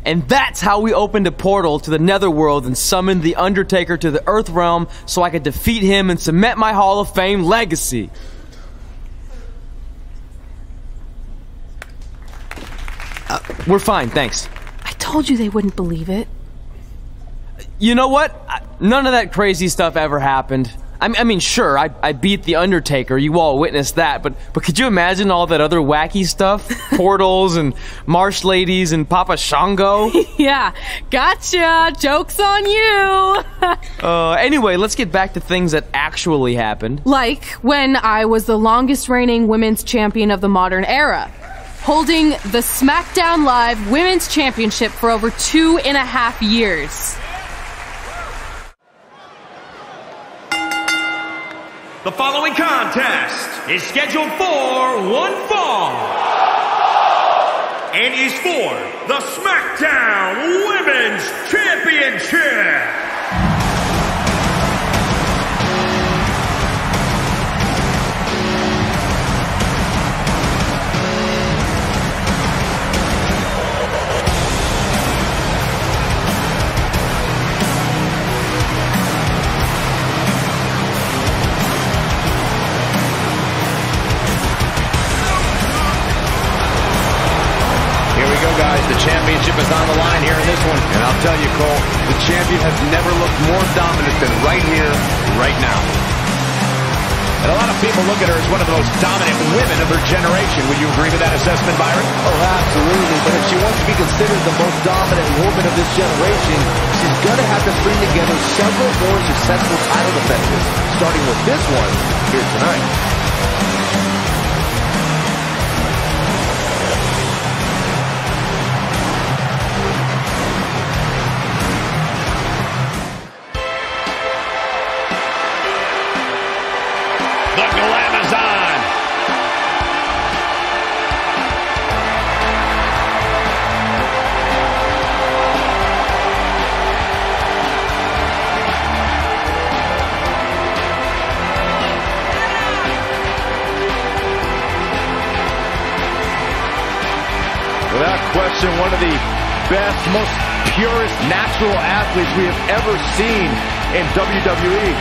And that's how we opened a portal to the Netherworld and summoned the Undertaker to the Earth Realm so I could defeat him and cement my Hall of Fame legacy. We're fine, thanks. I told you they wouldn't believe it. You know what? None of that crazy stuff ever happened. I mean, sure, I beat the Undertaker. You all witnessed that. But could you imagine all that other wacky stuff? Portals and marsh ladies and Papa Shango? Yeah, gotcha. Joke's on you. Anyway, let's get back to things that actually happened. Like when I was the longest reigning women's champion of the modern era, holding the Smackdown Live Women's Championship for over 2.5 years. The following contest is scheduled for one fall and is for the Smackdown Women's Championship. Guys, the championship is on the line here in this one. And I'll tell you, Cole, the champion has never looked more dominant than right here, right now. And a lot of people look at her as one of the most dominant women of her generation. Would you agree with that assessment, Byron? Oh, absolutely. But if she wants to be considered the most dominant woman of this generation, she's going to have to string together several more successful title defenses, starting with this one here tonight. Without question, one of the best, most purest natural athletes we have ever seen in WWE.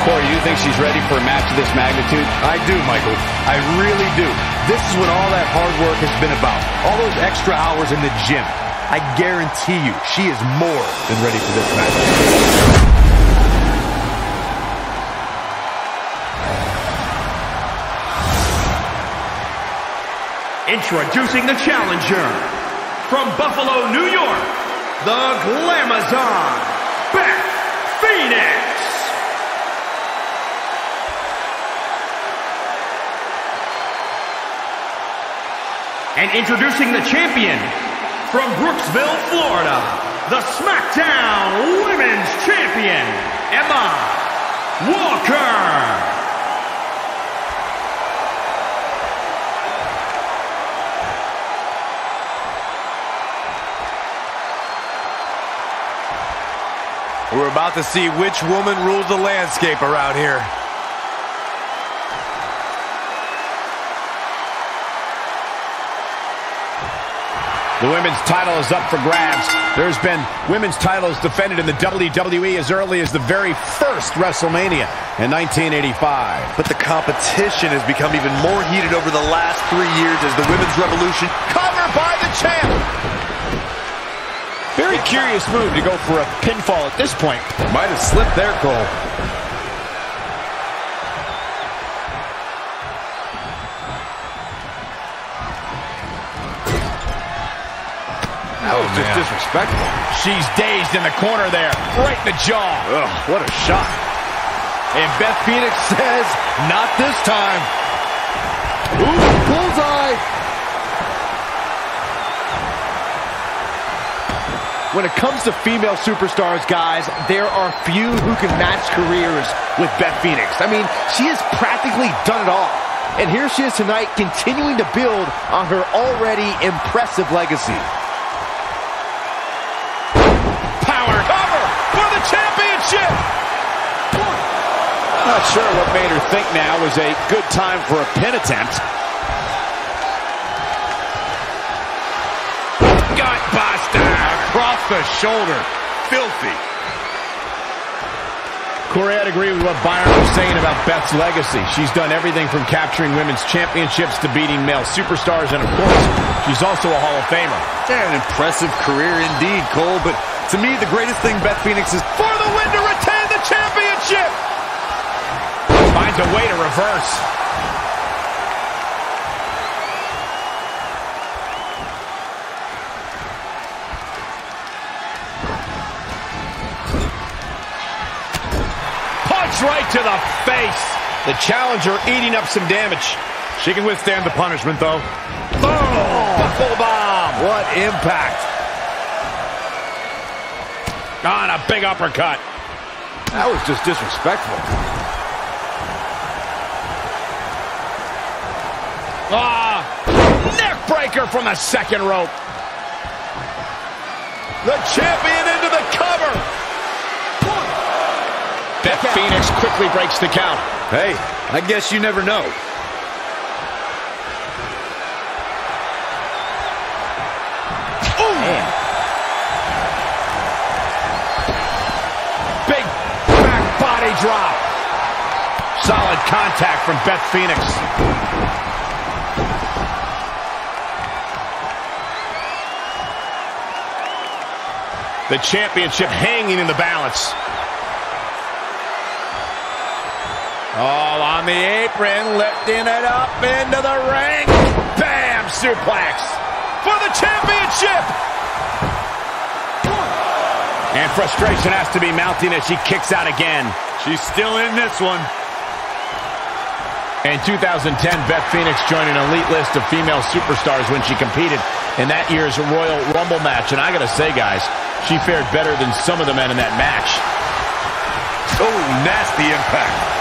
Corey, do you think she's ready for a match of this magnitude? I do, Michael. I really do. This is what all that hard work has been about. All those extra hours in the gym. I guarantee you, she is more than ready for this match. Introducing the challenger, from Buffalo, New York, the Glamazon, Beth Phoenix. And introducing the champion, from Brooksville, Florida, the Smackdown Women's Champion, Emma Walker. We're about to see which woman rules the landscape around here. The women's title is up for grabs. There's been women's titles defended in the WWE as early as the very first WrestleMania in 1985. But the competition has become even more heated over the last 3 years as the women's revolution covered by the champ. Very curious move to go for a pinfall at this point. Might have slipped there, Cole. That was just disrespectful. She's dazed in the corner there, right in the jaw. Ugh, what a shot. And Beth Phoenix says, not this time. Ooh, bullseye. When it comes to female superstars, guys, there are few who can match careers with Beth Phoenix. I mean, she has practically done it all. And here she is tonight, continuing to build on her already impressive legacy. Power cover! Championship! Not sure what made her think now was a good time for a pin attempt. Gutbuster! Across the shoulder. Filthy. Corey, I'd agree with what Byron was saying about Beth's legacy. She's done everything from capturing women's championships to beating male superstars, and of course, she's also a Hall of Famer. Yeah, an impressive career indeed, Cole, but to me, the greatest thing Beth Phoenix is For the win to retain the championship! Finds a way to reverse. Right to the face. The challenger eating up some damage. She can withstand the punishment, though. Boom! Buckle bomb. What impact. On a big uppercut. That was just disrespectful. Neck breaker from the second rope. The champion into the cover. Beth Phoenix quickly breaks the count. Hey, I guess you never know. Ooh. Man. Big back body drop. Solid contact from Beth Phoenix. The championship hanging in the balance. All on the apron, lifting it up into the ring. Bam! Suplex for the championship. And frustration has to be mounting as she kicks out again. She's still in this one. In 2010, Beth Phoenix joined an elite list of female superstars when she competed in that year's Royal Rumble match. And I gotta say, guys, she fared better than some of the men in that match. Oh, nasty impact.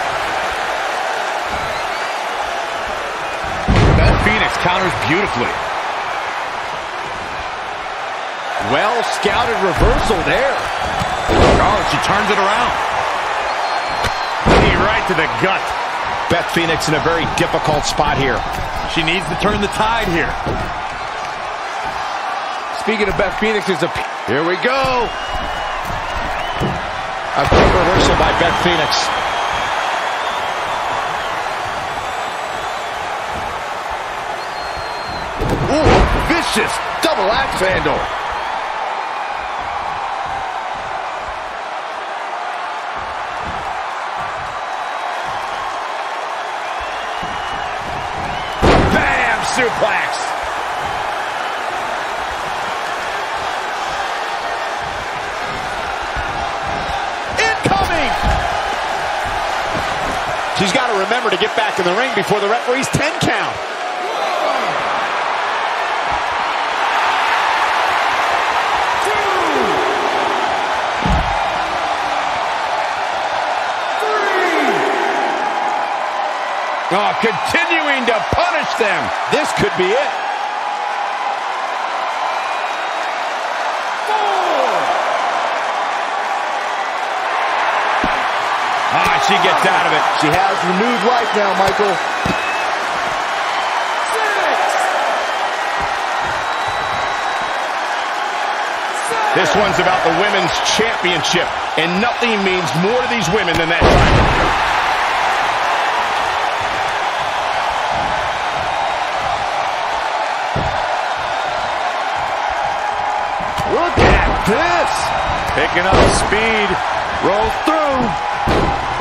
Phoenix counters beautifully. Well scouted reversal there. Oh, she turns it around. Knee right to the gut. Beth Phoenix in a very difficult spot here. She needs to turn the tide here. Speaking of Beth Phoenix, here we go. A quick reversal by Beth Phoenix. Ooh, vicious double axe handle. Bam! Suplex. Incoming! She's got to remember to get back in the ring before the referee's 10 count. Oh, continuing to punish them. This could be it. 4. Ah, she gets out of it. She has renewed life now, Michael. 6. This one's about the women's championship, and nothing means more to these women than that title. Look at this. Picking up speed. Rolls through.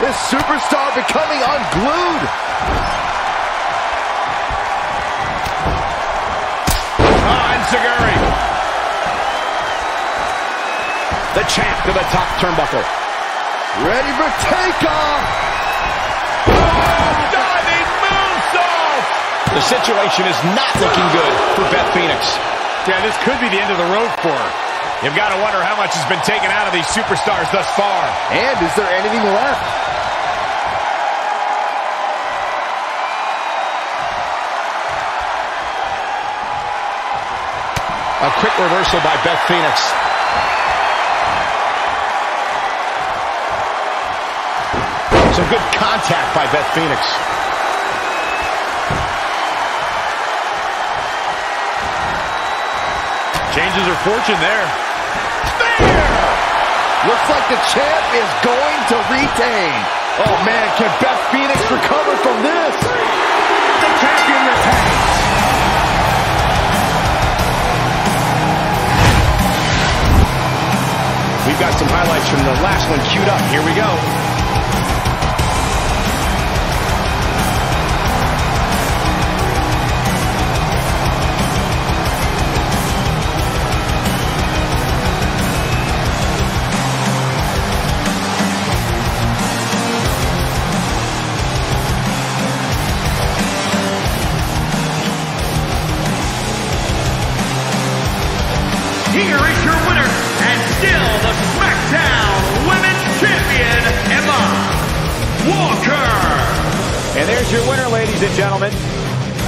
This superstar becoming unglued. Enziguri. The champ to the top turnbuckle. Ready for takeoff. Diving moonsault. The situation is not looking good for Beth Phoenix. Yeah, this could be the end of the road for her. You've got to wonder how much has been taken out of these superstars thus far. And is there anything left? A quick reversal by Beth Phoenix. Some good contact by Beth Phoenix. Changes her fortune there. Spear! Looks like the champ is going to retain. Oh, man, can Beth Phoenix recover from this? The champion retains. We've got some highlights from the last one queued up. Here we go. Here is your winner, and still the Smackdown Women's Champion, Emma Walker. And there's your winner, ladies and gentlemen.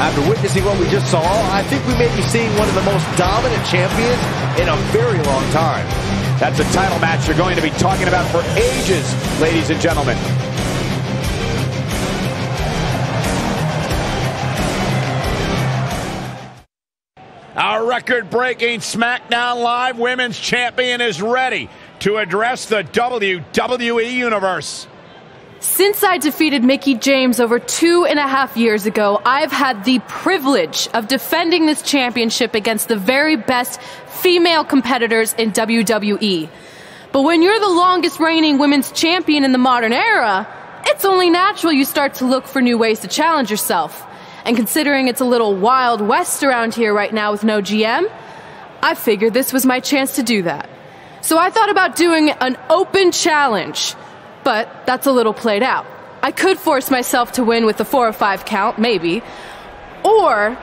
After witnessing what we just saw, I think we may be seeing one of the most dominant champions in a very long time. That's a title match you're going to be talking about for ages, ladies and gentlemen. Our record-breaking SmackDown Live Women's Champion is ready to address the WWE Universe. Since I defeated Mickie James over 2.5 years ago, I've had the privilege of defending this championship against the very best female competitors in WWE. But when you're the longest reigning women's champion in the modern era, it's only natural you start to look for new ways to challenge yourself. And considering it's a little Wild West around here right now with no GM, I figured this was my chance to do that. So I thought about doing an open challenge, but that's a little played out. I could force myself to win with a 4 or 5 count, maybe. Or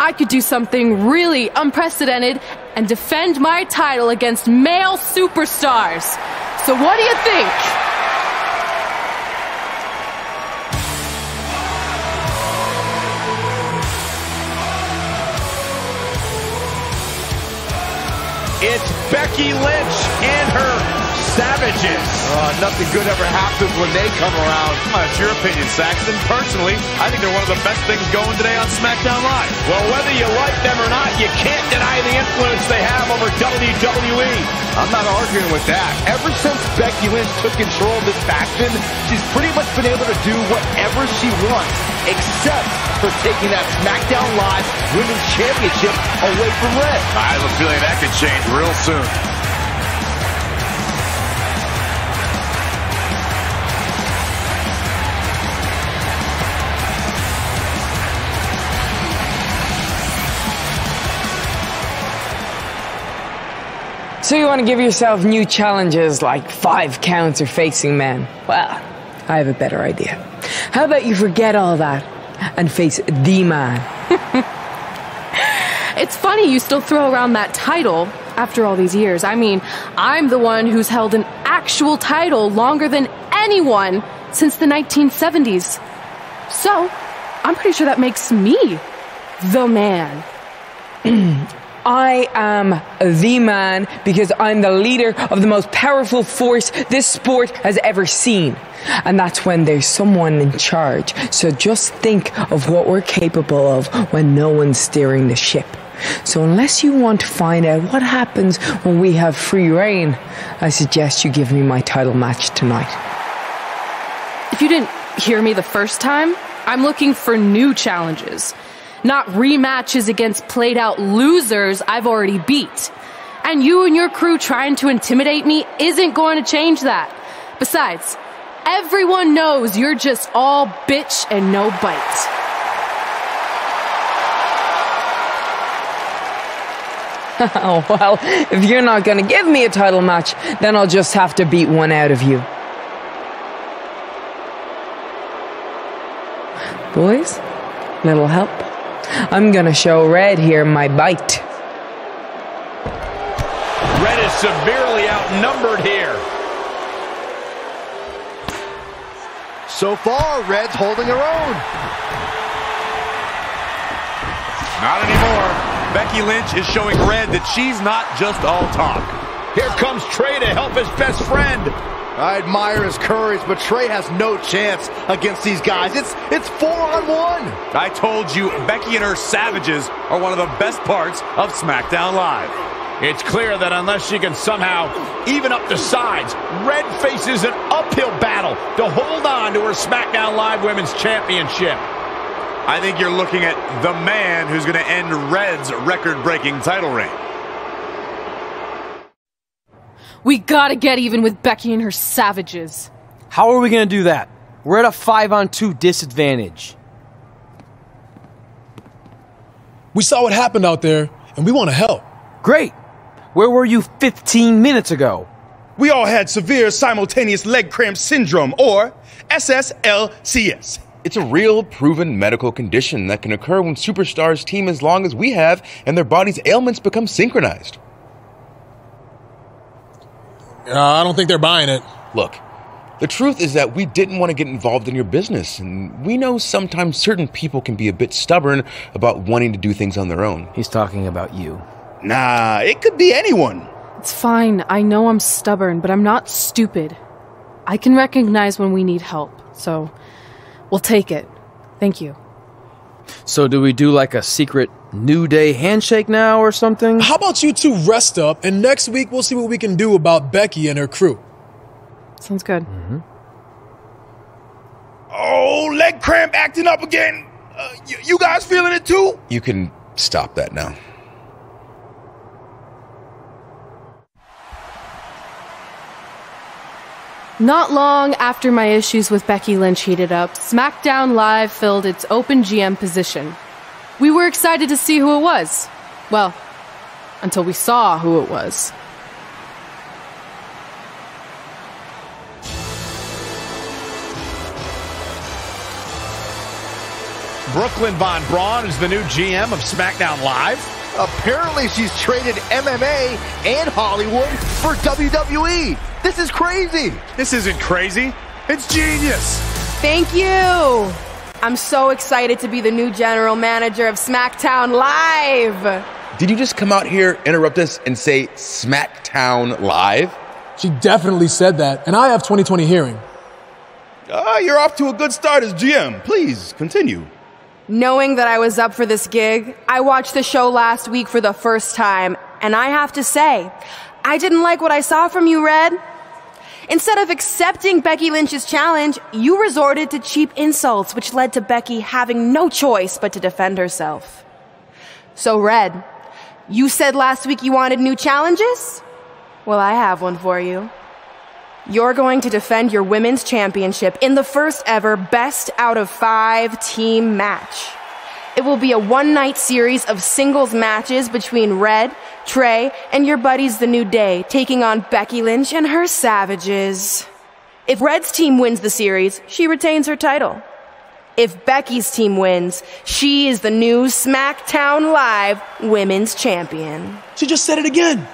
I could do something really unprecedented and defend my title against male superstars. So what do you think? It's Becky Lynch and her Savages. Nothing good ever happens when they come around. That's your opinion, Saxton. Personally, I think they're one of the best things going today on SmackDown Live. Well, whether you like them or not, you can't deny the influence they have over WWE. I'm not arguing with that. Ever since Becky Lynch took control of this faction, she's pretty much been able to do whatever she wants, except for taking that SmackDown Live Women's Championship away from Red. I have a feeling that could change real soon. So you want to give yourself new challenges like 5 counts or facing men? Well, I have a better idea. How about you forget all that and face the man? It's funny you still throw around that title after all these years. I mean, I'm the one who's held an actual title longer than anyone since the 1970s. So, I'm pretty sure that makes me the man. I am the man because I'm the leader of the most powerful force this sport has ever seen. And that's when there's someone in charge. So just think of what we're capable of when no one's steering the ship. So unless you want to find out what happens when we have free reign, I suggest you give me my title match tonight. If you didn't hear me the first time, I'm looking for new challenges. Not rematches against played-out losers I've already beat. And you and your crew trying to intimidate me isn't going to change that. Besides, everyone knows you're just all bitch and no bite. Oh, well, if you're not going to give me a title match, then I'll just have to beat one out of you. Boys, little help? I'm gonna show Red here my bite. Red is severely outnumbered here. So far, Red's holding her own. Not anymore. Becky Lynch is showing Red that she's not just all talk. Here comes Trey to help his best friend. I admire his courage, but Trey has no chance against these guys. It's 4-on-1. I told you, Becky and her savages are one of the best parts of SmackDown Live. It's clear that unless she can somehow even up the sides, Red faces an uphill battle to hold on to her SmackDown Live Women's Championship. I think you're looking at the man who's going to end Red's record-breaking title reign. We gotta get even with Becky and her savages. How are we gonna do that? We're at a 5-on-2 disadvantage. We saw what happened out there, and we want to help. Great. Where were you 15 minutes ago? We all had severe simultaneous leg cramp syndrome, or SSLCS. It's a real, proven medical condition that can occur when superstars team as long as we have and their body's ailments become synchronized. I don't think they're buying it. Look, the truth is that we didn't want to get involved in your business, and we know sometimes certain people can be a bit stubborn about wanting to do things on their own. He's talking about you. Nah, it could be anyone. It's fine. I know I'm stubborn, but I'm not stupid. I can recognize when we need help, so we'll take it. Thank you. So do we do like a secret New Day handshake now or something? How about you two rest up, and next week we'll see what we can do about Becky and her crew. Sounds good. Mm-hmm. Oh, leg cramp acting up again. You guys feeling it too? You can stop that now. Not long after my issues with Becky Lynch heated up, SmackDown Live filled its open GM position. We were excited to see who it was. Well, until we saw who it was. Brooklyn Von Braun is the new GM of SmackDown Live. Apparently she's traded MMA and Hollywood for WWE. This is crazy. This isn't crazy. It's genius. Thank you. I'm so excited to be the new general manager of SmackDown Live. Did you just come out here, interrupt us, and say Smackdown Live? She definitely said that, and I have 20/20 hearing. You're off to a good start as GM. Please, continue. Knowing that I was up for this gig, I watched the show last week for the first time, and I have to say, I didn't like what I saw from you, Red. Instead of accepting Becky Lynch's challenge, you resorted to cheap insults, which led to Becky having no choice but to defend herself. So, Red, you said last week you wanted new challenges? Well, I have one for you. You're going to defend your women's championship in the first ever best out of 5 team match. It will be a one-night series of singles matches between Red, Trey, and your buddies The New Day, taking on Becky Lynch and her savages. If Red's team wins the series, she retains her title. If Becky's team wins, she is the new SmackDown Live Women's Champion. She just said it again.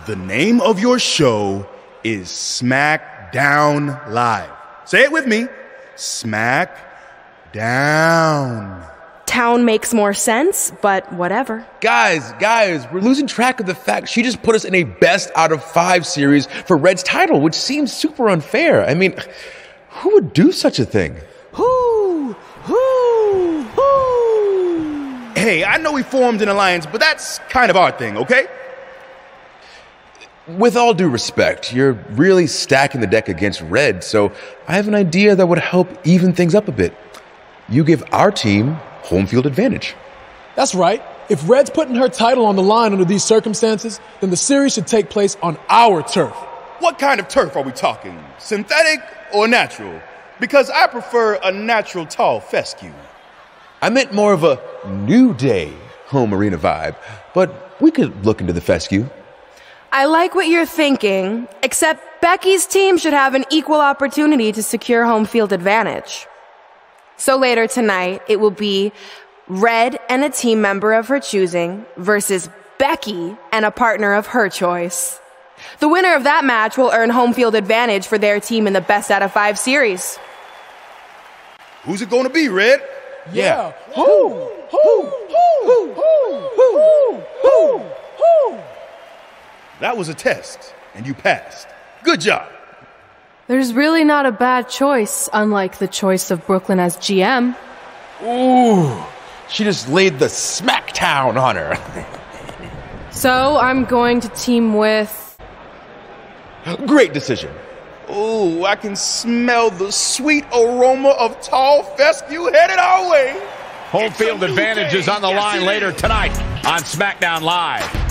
The name of your show is SmackDown Live. Say it with me. SmackDown. Town makes more sense, but whatever. Guys, we're losing track of the fact she just put us in a best out of 5 series for Red's title, which seems super unfair. I mean, who would do such a thing? Who? Hey, I know we formed an alliance, but that's kind of our thing, okay? With all due respect, you're really stacking the deck against Red, so I have an idea that would help even things up a bit. You give our team home field advantage. That's right. If Red's putting her title on the line under these circumstances, then the series should take place on our turf. What kind of turf are we talking? Synthetic or natural? Because I prefer a natural tall fescue. I meant more of a New Day home arena vibe, but we could look into the fescue. I like what you're thinking, except Becky's team should have an equal opportunity to secure home field advantage. So later tonight, it will be Red and a team member of her choosing versus Becky and a partner of her choice. The winner of that match will earn home field advantage for their team in the best out of 5 series. Who's it going to be, Red? Yeah. Who? That was a test, and you passed. Good job. There's really not a bad choice, unlike the choice of Brooklyn as GM. Ooh, she just laid the Smackdown on her. So I'm going to team with... Great decision. Ooh, I can smell the sweet aroma of tall fescue headed our way. Home field advantage is on the line later tonight on Smackdown Live.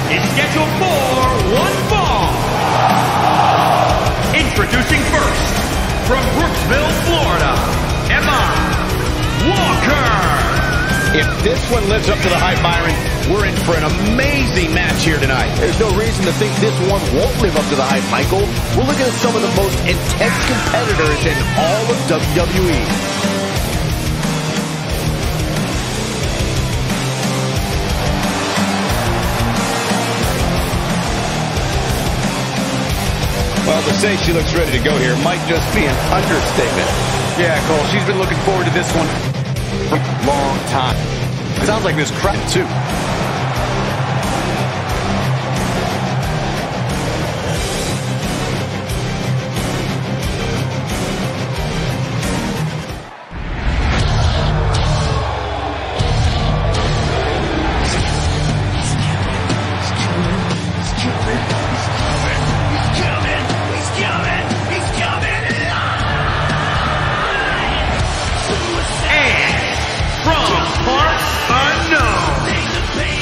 Scheduled for one fall. Introducing first, from Brooksville, Florida, Emma Walker. If this one lives up to the hype, Byron, we're in for an amazing match here tonight. There's no reason to think this one won't live up to the hype, Michael. We're looking at some of the most intense competitors in all of WWE. Well, to say she looks ready to go here might just be an understatement. Yeah, Cole, she's been looking forward to this one for a long time. It sounds like this crowd, too.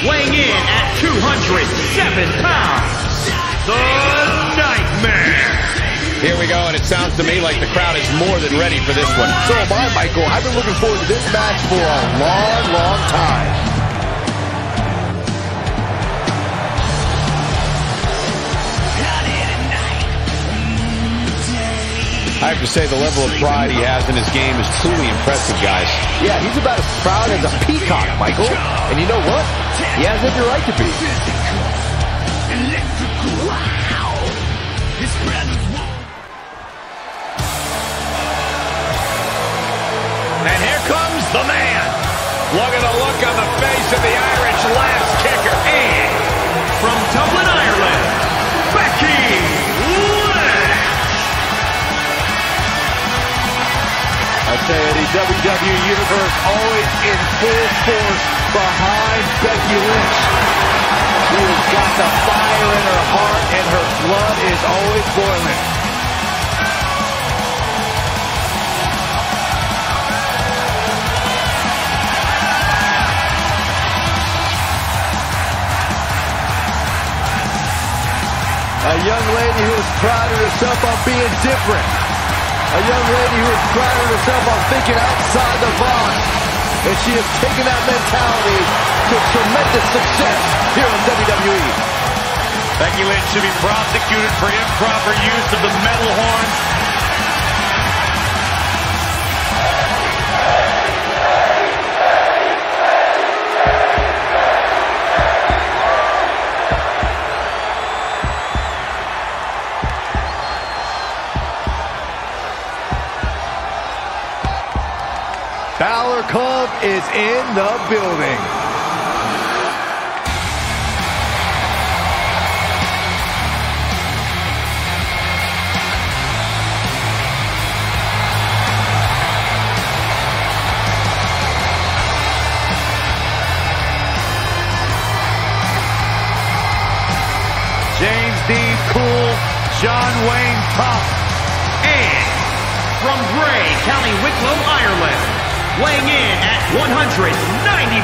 Weighing in at 207 pounds, the Nightmare. Here we go, and it sounds to me like the crowd is more than ready for this one. So am I, Michael. I've been looking forward to this match for a long, long time. I have to say the level of pride he has in his game is truly impressive, guys. Yeah, he's about as proud as a peacock, Michael. And you know what? He has every right to be. And here comes the man. Look at the look on the face of the Irish last kicker. And from Dublin, Ireland, Becky Lynch. I tell you, the WWE Universe always in full force behind Becky Lynch. She has got the fire in her heart, and her blood is always boiling. A young lady who has prided herself on being different. A young lady who has prided herself on thinking outside the box. And she has taken that mentality to tremendous success here in WWE. Becky Lynch should be prosecuted for improper use of the metal horn. Balor Club is in the building. James Dean Cool, John Wayne Tough, and from Bray, County Wicklow, Ireland, weighing in at 190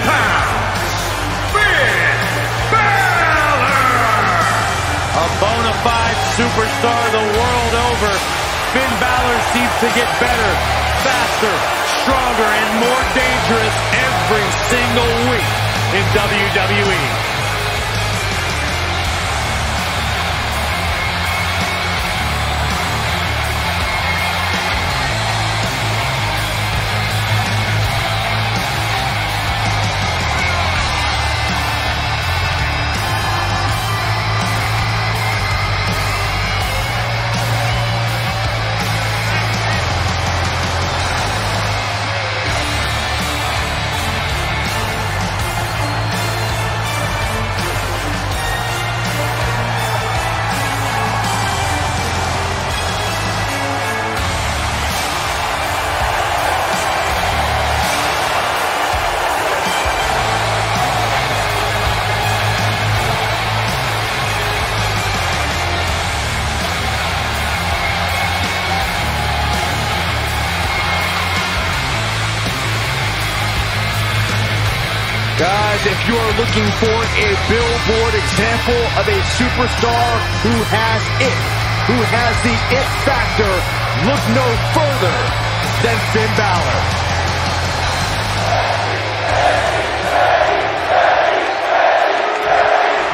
pounds, Finn Balor! A bona fide superstar the world over, Finn Balor seems to get better, faster, stronger, and more dangerous every single week in WWE. Guys, if you are looking for a billboard example of a superstar who has it, who has the it factor, look no further than Finn Balor.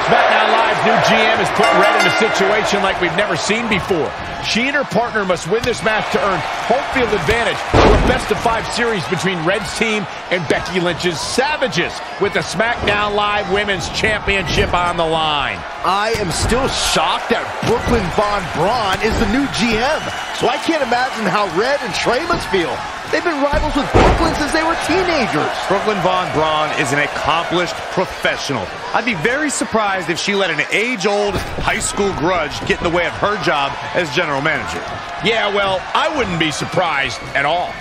Smackdown Live's new GM has put Red in a situation like we've never seen before. She and her partner must win this match to earn home field advantage for a best-of-5 series between Red's team and Becky Lynch's Savages, with the Smackdown Live Women's Championship on the line. I am still shocked that Brooklyn Von Braun is the new GM, so I can't imagine how Red and Trey must feel. They've been rivals with Brooklyn since they were teenagers. Brooklyn Von Braun is an accomplished professional. I'd be very surprised if she let an age-old high school grudge get in the way of her job as general manager. Yeah, well, I wouldn't be surprised at all.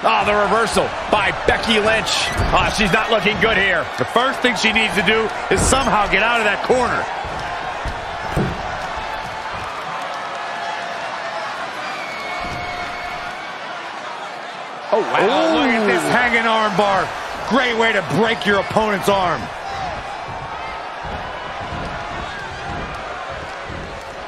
Oh, the reversal by Becky Lynch. Oh, she's not looking good here. The first thing she needs to do is somehow get out of that corner. Oh, wow. Look at this hanging arm bar. Great way to break your opponent's arm.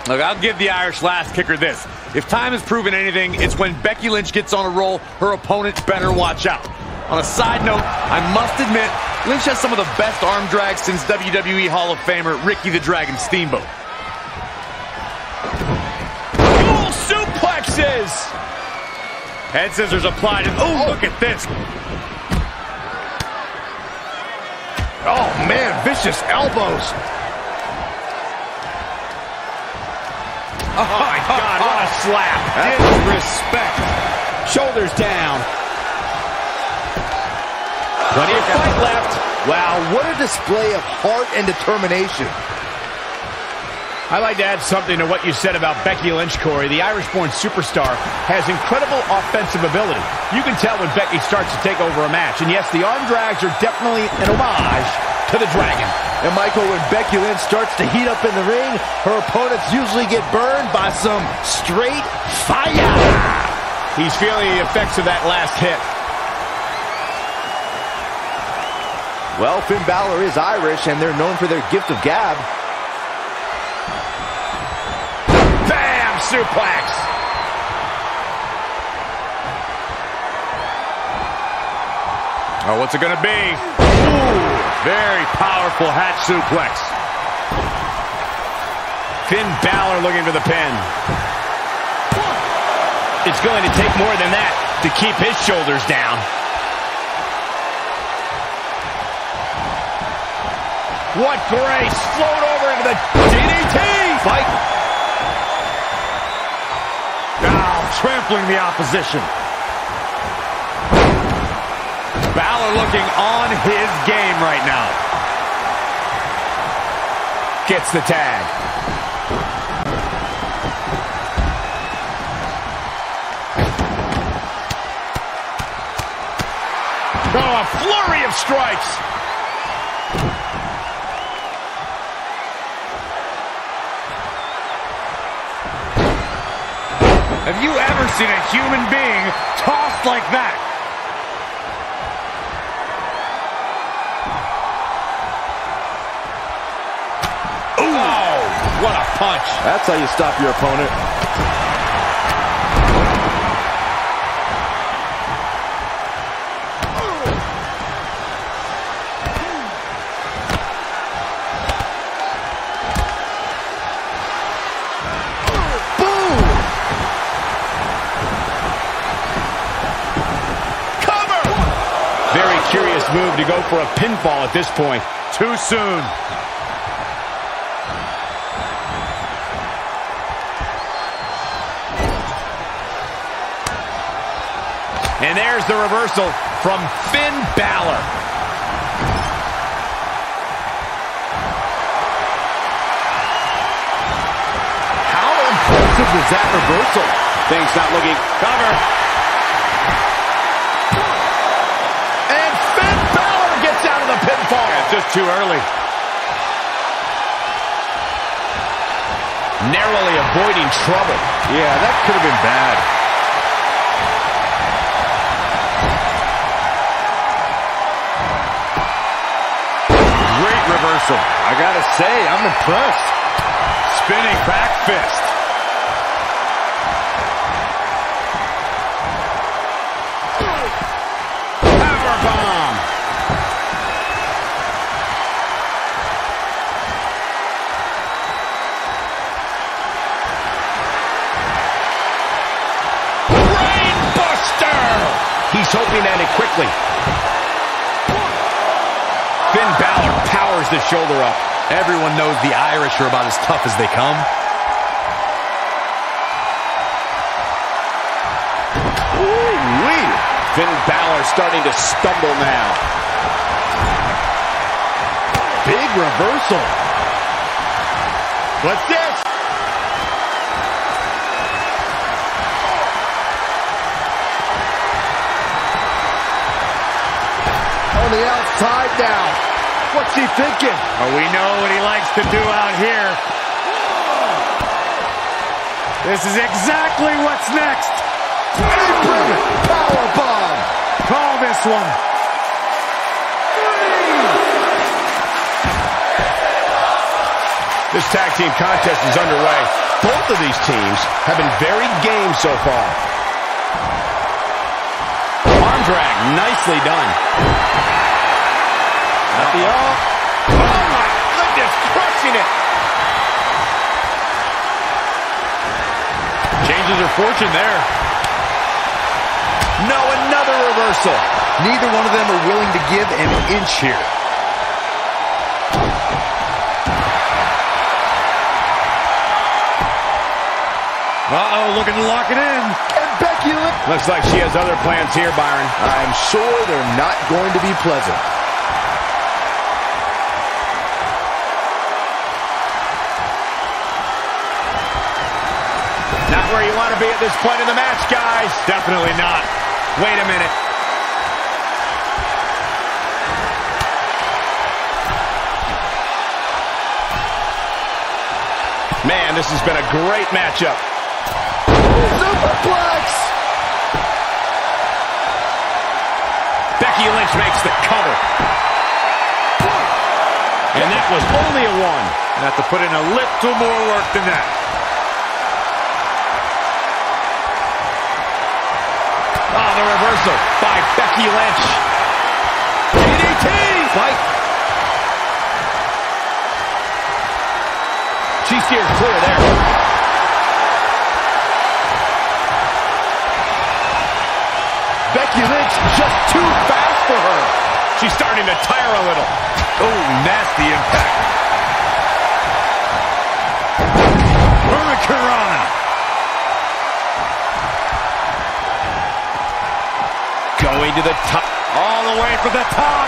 Look, I'll give the Irish last kicker this. If time has proven anything, it's when Becky Lynch gets on a roll, her opponent better watch out. On a side note, I must admit, Lynch has some of the best arm drags since WWE Hall of Famer Ricky the Dragon Steamboat. Dual suplexes! Head scissors applied, and oh, look at this. Oh, man, vicious elbows. Oh, my God, what a slap. Disrespect. Shoulders down. Plenty of fight left. Wow, what a display of heart and determination. I'd like to add something to what you said about Becky Lynch, Corey. The Irish-born superstar has incredible offensive ability. You can tell when Becky starts to take over a match. And yes, the arm drags are definitely an homage to the Dragon. And Michael, when Becky Lynch starts to heat up in the ring, her opponents usually get burned by some straight fire. He's feeling the effects of that last hit. Well, Finn Balor is Irish, and they're known for their gift of gab. Suplex. Oh, what's it gonna be? Ooh, very powerful hat suplex. Finn Balor looking for the pin. It's going to take more than that to keep his shoulders down. What grace! Float over into the DDT! Fight! Trampling the opposition. Balor looking on his game right now. Gets the tag. Oh, a flurry of strikes. Have you ever seen a human being tossed like that? Ooh. Oh, what a punch. That's how you stop your opponent. Curious move to go for a pinfall at this point. Too soon. And there's the reversal from Finn Balor. How impressive was that reversal? Things not looking. Cover. Pinfall. Yeah, just too early. Narrowly avoiding trouble. Yeah, that could have been bad. reversal. I gotta say, I'm impressed. Spinning back fist. Powerbomb. Brainbuster. He's hoping to end it quickly. Finn Balor powers the shoulder up. Everyone knows the Irish are about as tough as they come. Ooh-wee. Finn Balor starting to stumble now. Big reversal. What's this? On the outside now. What's he thinking? Oh, we know what he likes to do out here. This is exactly what's next. Powerbomb. Call this one. This tag team contest is underway. Both of these teams have been very game so far. Arm drag, nicely done. At the all. Oh my goodness, crushing it. Changes her fortune there. No, another reversal. Neither one of them are willing to give an inch here. Uh-oh, looking to lock it in. And Becky looks like she has other plans here, Byron. I'm sure they're not going to be pleasant. Not where you want to be at this point in the match, guys. Definitely not. Wait a minute. Man, this has been a great matchup. Superplex! Becky Lynch makes the cover. And that was only a one. Have to put in a little more work than that. Oh, the reversal by Becky Lynch. DDT! Fight. She steers clear there. Becky Lynch just too fast for her. She's starting to tire a little. Oh, nasty impact. Hurricanrana. Going to the top. All the way for the top.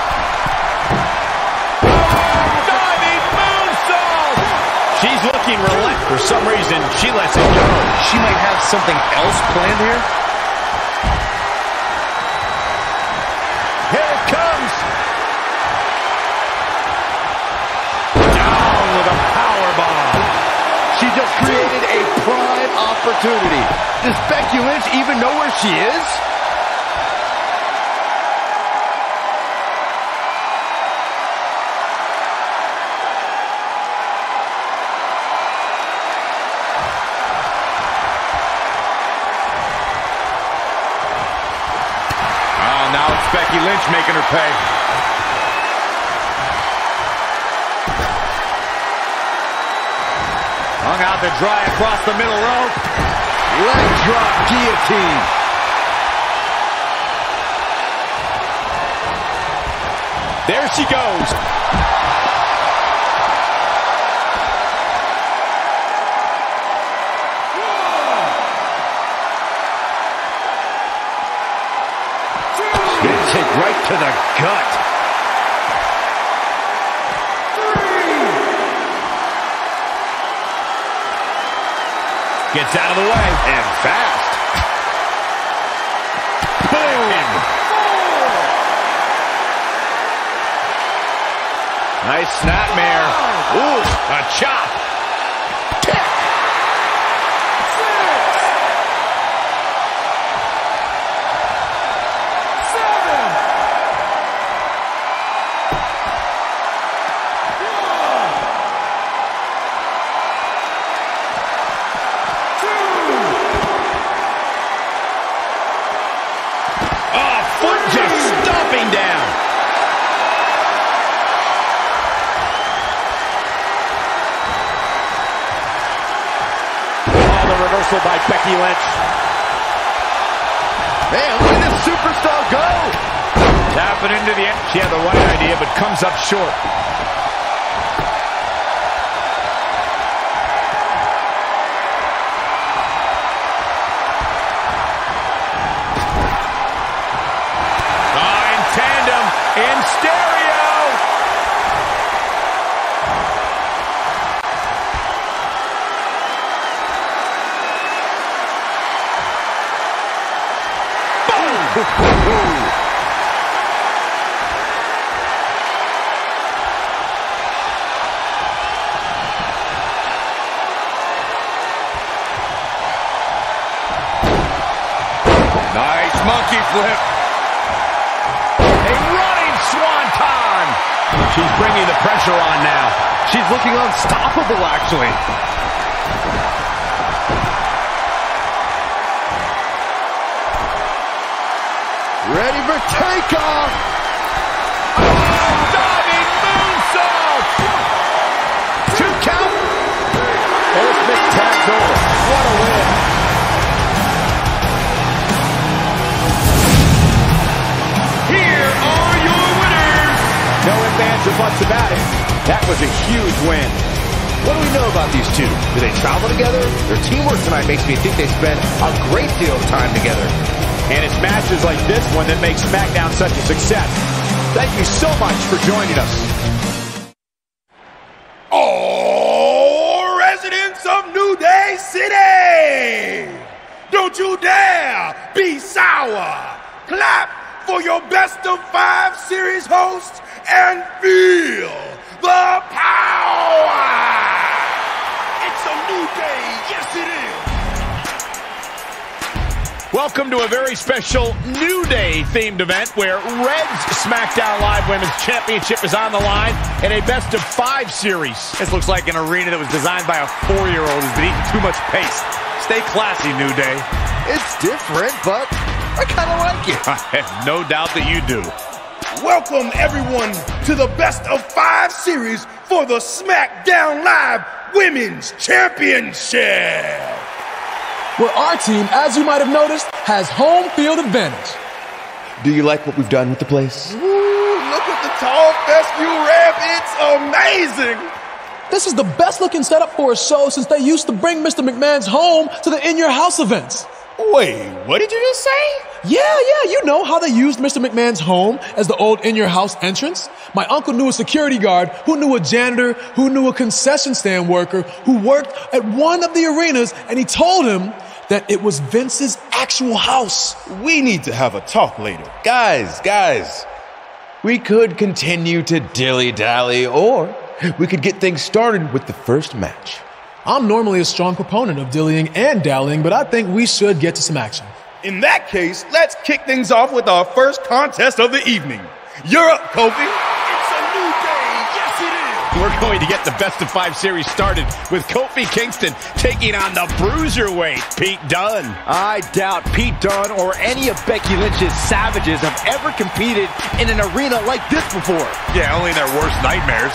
Diving moonsault. She's looking relentless. For some reason, she lets it go. She might have something else planned here. Here it comes. Down with a powerbomb. She just created a prime opportunity. Does Becky Lynch even know where she is? Now it's Becky Lynch making her pay. Hung out to dry across the middle rope. Leg drop guillotine. There she goes. Kick right to the gut. Gets out of the way. And fast. Boom. Nice snapmare. Ooh, a chop. Kick. 6, 7. reversal by Becky Lynch. Man, look at this superstar go. Tapping into the end. She had the right idea, but comes up short. In tandem, in stereo. Boom! Nice monkey flip. A running swanton. She's bringing the pressure on now. She's looking unstoppable, actually. Ready for takeoff. Diving moonsault. 2 count. Ultimate taps over. What a win. Here are your winners. No ifs, ands, or buts about it. That was a huge win. What do we know about these two? Do they travel together? Their teamwork tonight makes me think they spend a great deal of time together. And it's matches like this one that makes SmackDown such a success. Thank you so much for joining us. All residents of New Day City, don't you dare be sour. Clap for your best of 5 series hosts and feel the power. It's a new day, yes it is. Welcome to a very special New Day themed event where Red's SmackDown Live Women's Championship is on the line in a best of 5 series. This looks like an arena that was designed by a 4-year-old who's been eating too much paste. Stay classy, New Day. It's different, but I kind of like it. I have no doubt that you do. Welcome everyone to the best of 5 series for the SmackDown Live Women's Championship. Where our team, as you might have noticed, has home field advantage. Do you like what we've done with the place? Ooh, look at the tall fescue ramp. It's amazing. This is the best looking setup for a show since they used to bring Mr. McMahon's home to the In Your House events. Wait, what did you just say? Yeah, you know how they used Mr. McMahon's home as the old In Your House entrance? My uncle knew a security guard, who knew a janitor, who knew a concession stand worker, who worked at one of the arenas, and he told him that it was Vince's actual house. We need to have a talk later. Guys, we could continue to dilly-dally, or we could get things started with the first match. I'm normally a strong proponent of dillying and dallying, but I think we should get to some action. In that case, let's kick things off with our first contest of the evening. You're up, Kofi. It's a new day. Yes, it is. We're going to get the best of 5 series started with Kofi Kingston taking on the Bruiserweight, Pete Dunne. I doubt Pete Dunne or any of Becky Lynch's savages have ever competed in an arena like this before. Yeah, only in their worst nightmares.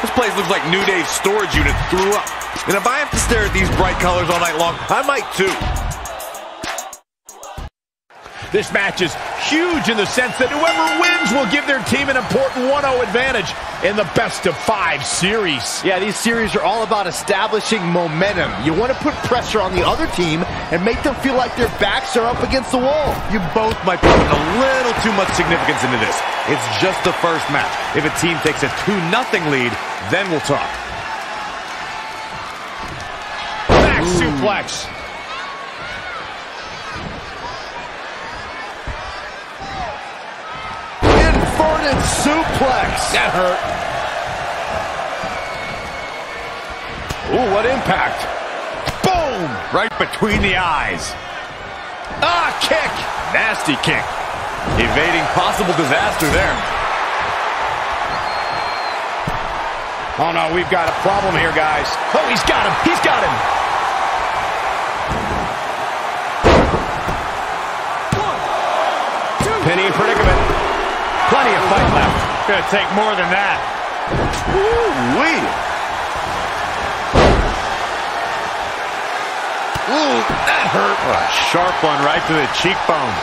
This place looks like New Day's storage unit threw up. And if I have to stare at these bright colors all night long, I might too. This match is huge in the sense that whoever wins will give their team an important 1-0 advantage in the best of 5 series. Yeah, these series are all about establishing momentum. You want to put pressure on the other team and make them feel like their backs are up against the wall. You both might be putting a little too much significance into this. It's just the first match. If a team takes a 2-0 lead, then we'll talk. Back suplex. Inverted suplex. That hurt. Ooh, what impact. Boom! Right between the eyes. Ah, kick. Nasty kick. Evading possible disaster there. Oh, no, we've got a problem here, guys. Oh, he's got him. He's got him. Penny in predicament. Plenty of fight left. Gonna take more than that. Woo-wee. Ooh, that hurt. Oh, a sharp one right to the cheekbone.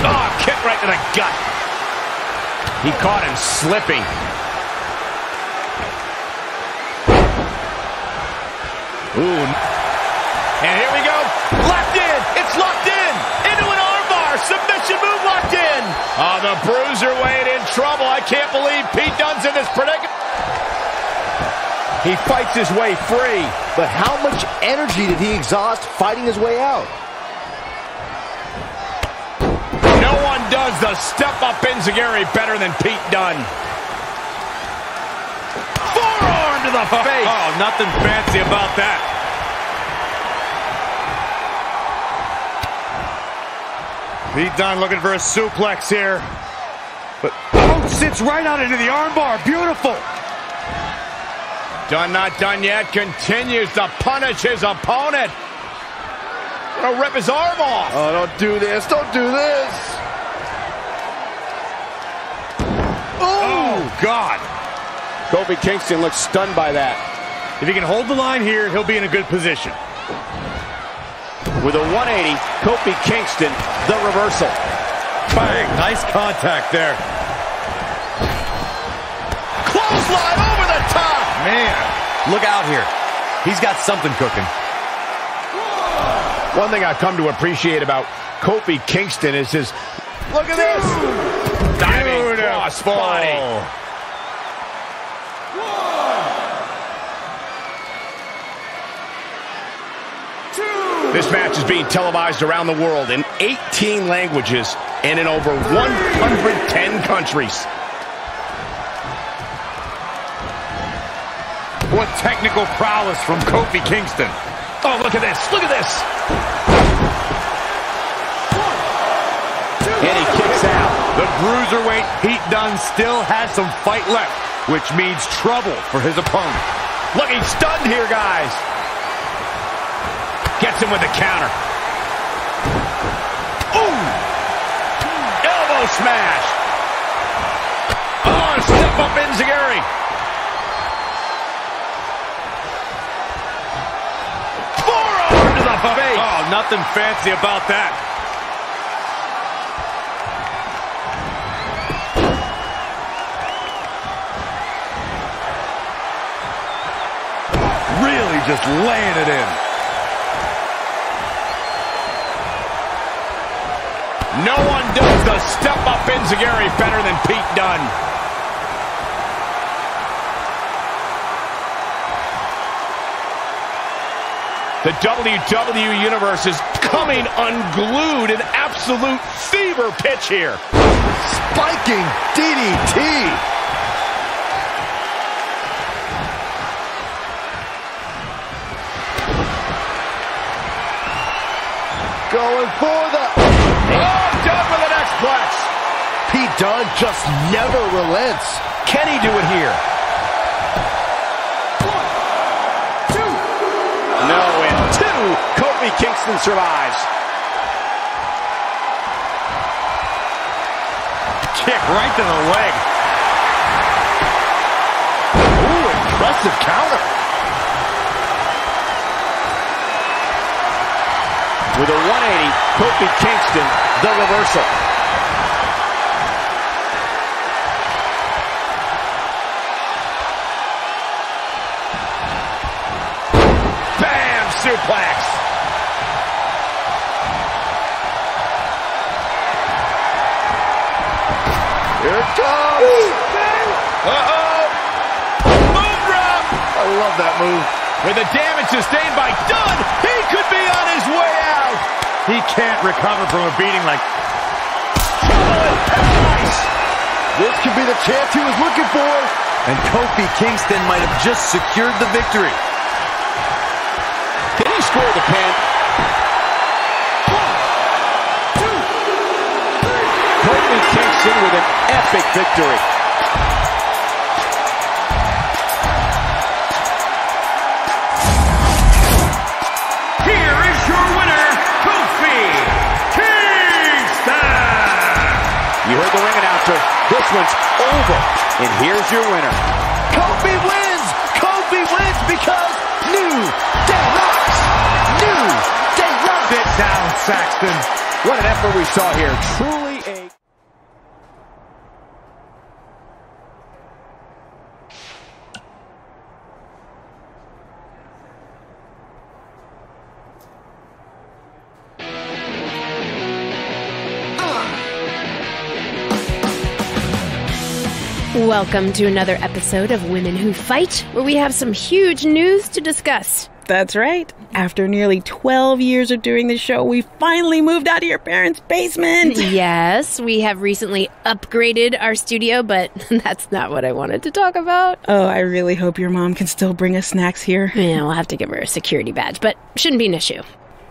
Oh, kick right to the gut. He caught him slipping. Ooh. And here we go. Locked in. It's locked in. Into an armbar. Submission move locked in. Oh, the bruiserweight in trouble. I can't believe Pete Dunne's in this predicament. He fights his way free, but how much energy did he exhaust fighting his way out? No one does the step-up enziguri better than Pete Dunne. Forearm to the face. Oh, nothing fancy about that. Pete Dunne looking for a suplex here. But sits right out into the armbar. Beautiful. Dunne not done yet. Continues to punish his opponent. Gonna rip his arm off. Oh, don't do this. Don't do this. Oh, God. Kofi Kingston looks stunned by that. If he can hold the line here, he'll be in a good position. With a 180, Kofi Kingston, the reversal. Bang. Nice contact there. Clothesline over the top. Man, look out here. He's got something cooking. One thing I've come to appreciate about Kofi Kingston is his... Look at this! Diving crossbody. This match is being televised around the world in 18 languages and in over 110 countries. What technical prowess from Kofi Kingston. Oh, look at this. Look at this. And he kicks out. The bruiserweight Pete Dunne still has some fight left, which means trouble for his opponent. Looking stunned here, guys. Gets him with the counter. Ooh! Elbow smash. Oh, step up enziguri. Forearm to the face. Oh, nothing fancy about that. Really just laying it in. No one does the step-up enziguri better than Pete Dunne. The WWE Universe is coming unglued, an absolute fever pitch here. Spiking DDT. Going for the... Oh, done with an X-Plex. Pete Dunne just never relents. Can he do it here? 1, 2. No, and 2. Kofi Kingston survives. Kick right to the leg. Ooh, impressive counter. With a 180, Kofi Kingston, the reversal. Bam! Suplex. Here it comes. Uh-oh. Boom drop. I love that move. With the damage sustained by Dunne, he could be on his way out. He can't recover from a beating like... Trouble in paradise. This could be the chance he was looking for. And Kofi Kingston might have just secured the victory. Can he score the pin? 1, 2, 3. Kofi Kingston with an epic victory. Here is your winner, Kofi Kingston! You heard the ring announcer. This one's over. And here's your winner. Kofi wins! Kofi wins because New Day Rocks! New down, Saxton. What an effort we saw here. Truly a... Welcome to another episode of Women Who Fight, where we have some huge news to discuss. That's right. After nearly 12 years of doing the show, we finally moved out of your parents' basement. Yes, we have recently upgraded our studio, but that's not what I wanted to talk about. Oh, I really hope your mom can still bring us snacks here. Yeah, we'll have to give her a security badge, but shouldn't be an issue.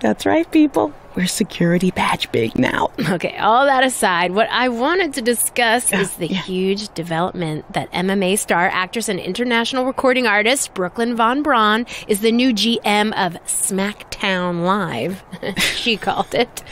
That's right, people. We're security badge big now. Okay, all that aside, what I wanted to discuss is the huge development that MMA star, actress, and international recording artist Brooklyn Von Braun is the new GM of Smackdown Live, she called it.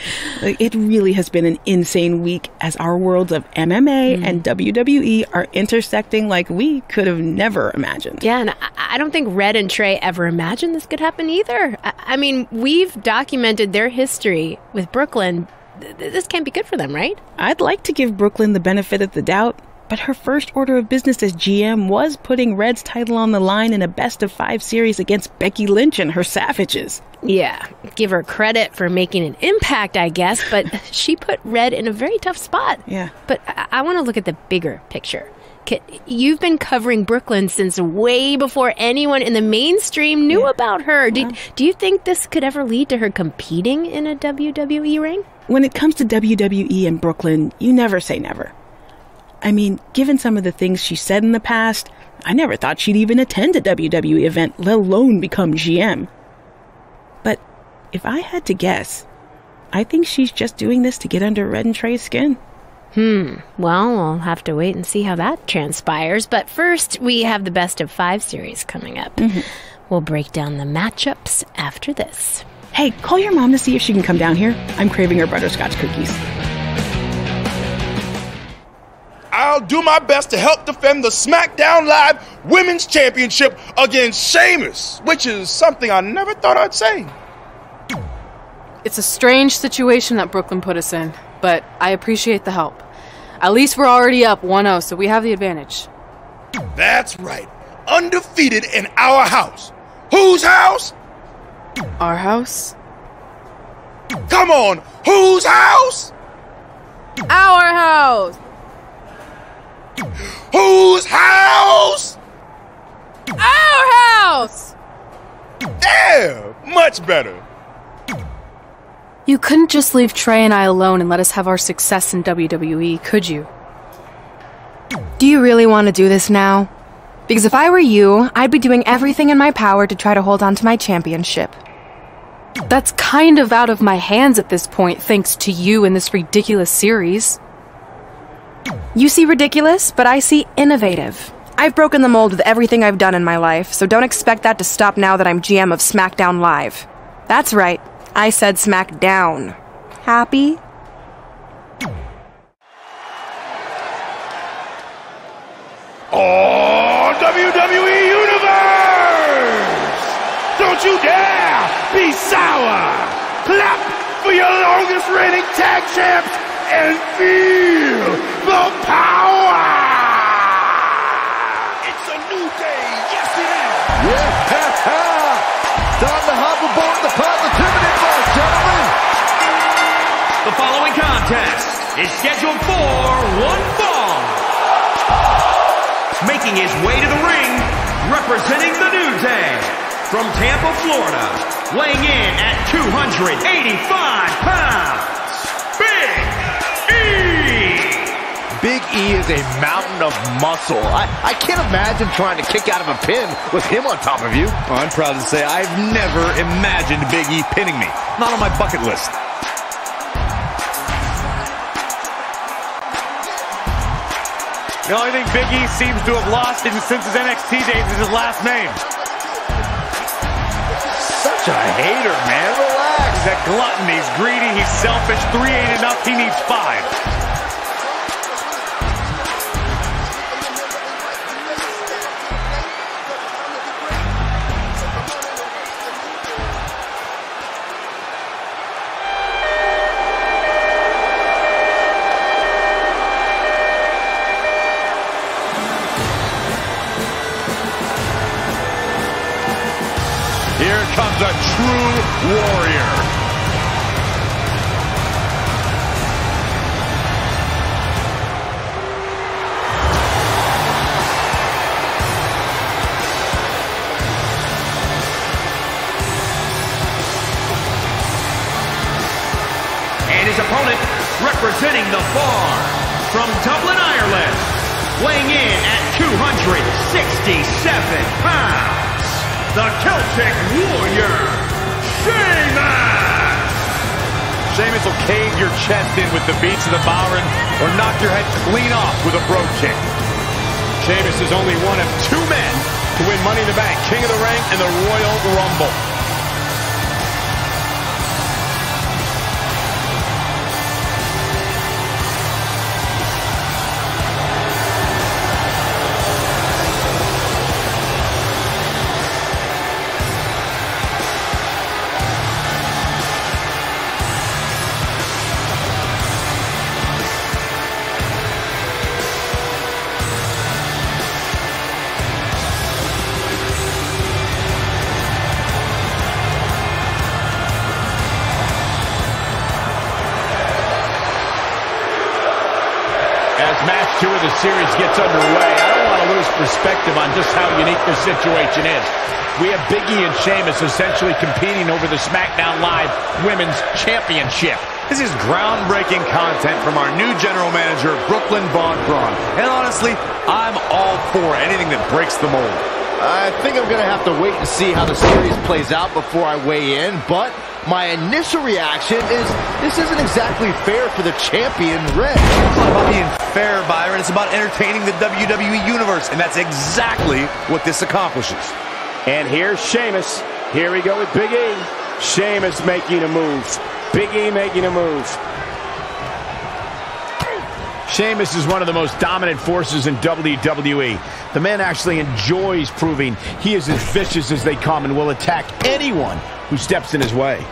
It really has been an insane week as our worlds of MMA and WWE are intersecting like we could have never imagined. Yeah, and I don't think Red and Trey ever imagined this could happen either. I mean, we've documented their history with Brooklyn. This can't be good for them, right? I'd like to give Brooklyn the benefit of the doubt, but her first order of business as GM was putting Red's title on the line in a best-of-5 series against Becky Lynch and her Savages. Yeah, give her credit for making an impact, I guess, but she put Red in a very tough spot. Yeah. But I want to look at the bigger picture. You've been covering Brooklyn since way before anyone in the mainstream knew about her. Do you think this could ever lead to her competing in a WWE ring? When it comes to WWE and Brooklyn, you never say never. I mean, given some of the things she said in the past, I never thought she'd even attend a WWE event, let alone become GM. But if I had to guess, I think she's just doing this to get under Red and Trey's skin. Well, we'll have to wait and see how that transpires. But first, we have the best-of-5 series coming up. We'll break down the matchups after this. Hey, call your mom to see if she can come down here. I'm craving her butterscotch cookies. I'll do my best to help defend the Smackdown Live Women's Championship against Sheamus, which is something I never thought I'd say. It's a strange situation that Brooklyn put us in, but I appreciate the help. At least we're already up 1-0, so we have the advantage. That's right. Undefeated in our house. Whose house? Our house? Come on, whose house? Our house! Whose house? Our house! There, much better. You couldn't just leave Trey and I alone and let us have our success in WWE, could you? Do you really want to do this now? Because if I were you, I'd be doing everything in my power to try to hold on to my championship. That's kind of out of my hands at this point, thanks to you in this ridiculous series. You see ridiculous, but I see innovative. I've broken the mold with everything I've done in my life, so don't expect that to stop now that I'm GM of Smackdown Live. That's right, I said Smackdown. Happy? Oh, WWE Universe! Don't you dare be sour! Clap for your longest reigning tag champs and feel the power! It's a new day, yes it is! Yeah! Time to hop aboard the positivity bus, gentlemen! The following contest is scheduled for one fall. Making his way to the ring, representing the New Day, from Tampa, Florida, weighing in at 285 pounds, Big E! Big E is a mountain of muscle. I can't imagine trying to kick out of a pin with him on top of you. Oh, I'm proud to say I've never imagined Big E pinning me. Not on my bucket list. The only thing Big E seems to have lost since his NXT days is his last name. Such a hater, man. Relax. He's a glutton. He's greedy. He's selfish. 3 ain't enough. He needs 5. Here comes a true warrior. Opponent representing the bar from Dublin, Ireland, weighing in at 267 pounds, the Celtic Warrior, Sheamus! Sheamus will cave your chest in with the beats of the Byron or knock your head clean off with a brogue kick. Sheamus is only one of two men to win Money in the Bank, King of the Ring, and the Royal Rumble. Match 2 of the series gets underway. I don't want to lose perspective on just how unique this situation is. We have Big E and Sheamus essentially competing over the Smackdown Live Women's Championship. This is groundbreaking content from our new general manager, Brooklyn Von Braun. And honestly, I'm all for anything that breaks the mold. I think I'm going to have to wait and see how the series plays out before I weigh in, but my initial reaction is this isn't exactly fair for the champion, Red. It's not about being fair, Byron. It's about entertaining the WWE Universe, and that's exactly what this accomplishes. And here's Sheamus. Here we go with Big E. Sheamus making a move. Big E making a move. Sheamus is one of the most dominant forces in WWE. The man actually enjoys proving he is as vicious as they come and will attack anyone who steps in his way.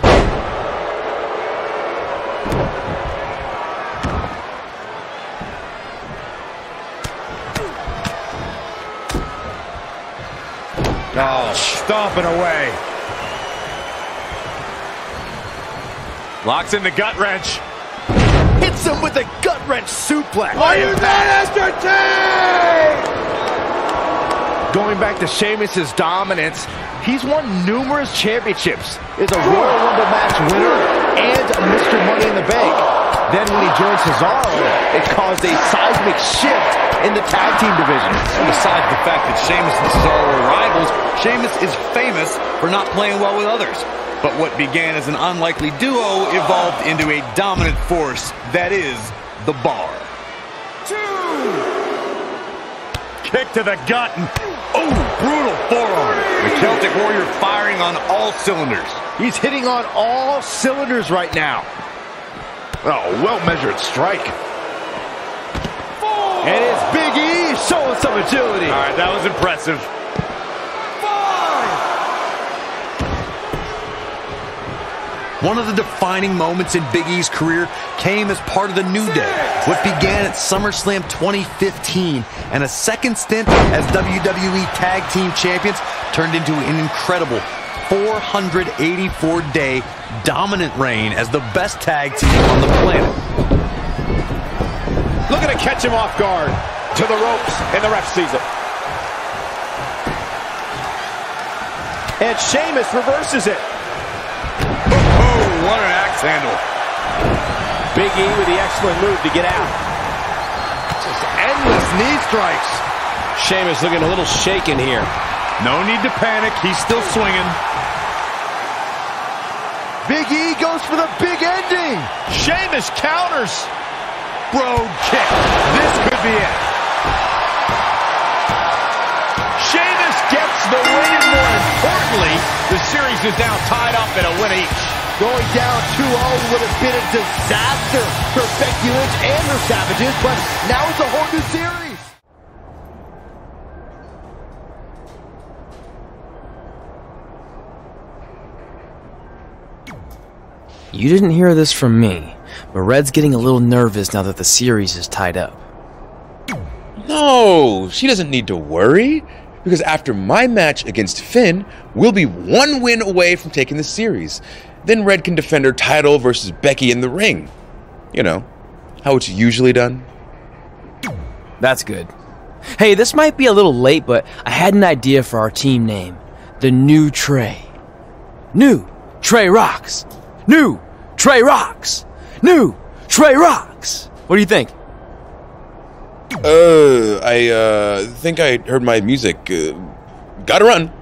Oh, stomping away. Locks in the gut wrench. Hits him with a gut wrench suplex. Are you not entertained? Going back to Sheamus' dominance, he's won numerous championships, is a Royal Rumble match winner, and Mr. Money in the Bank. Then when he joined Cesaro, it caused a seismic shift in the tag team division. Besides the fact that Sheamus and Cesaro are rivals, Sheamus is famous for not playing well with others. But what began as an unlikely duo evolved into a dominant force that is the Bar. 2. Kick to the gut. Oh, brutal forearm. The Celtic Warrior firing on all cylinders. He's hitting on all cylinders right now. Oh, well-measured strike. 4. And it's Big E showing some agility. All right, that was impressive. 5. One of the defining moments in Big E's career came as part of the New Day. What began at SummerSlam 2015 and a second stint as WWE Tag Team Champions turned into an incredible 484-day dominant reign as the best tag team on the planet. Looking to catch him off guard. To the ropes, and the ref sees it. And Sheamus reverses it. What an axe handle. Big E with the excellent move to get out. Just endless knee strikes. Sheamus looking a little shaken here. No need to panic. He's still swinging. Big E goes for the big ending. Sheamus counters. Brogue kick. This could be it. Sheamus gets the win, and more importantly, the series is now tied up at a win each. Going down 2-0 would have been a disaster for Becky Lynch and her Savages, but now it's a whole new series. You didn't hear this from me, but Red's getting a little nervous now that the series is tied up. No, she doesn't need to worry. because after my match against Finn, we'll be 1 win away from taking the series. Then Red can defend her title versus Becky in the ring. You know, how it's usually done. That's good. Hey, this might be a little late, but I had an idea for our team name. The New Trey. New Trey Rocks. New Trey Rocks. New Trey Rocks. What do you think? I think I heard my music. Gotta run.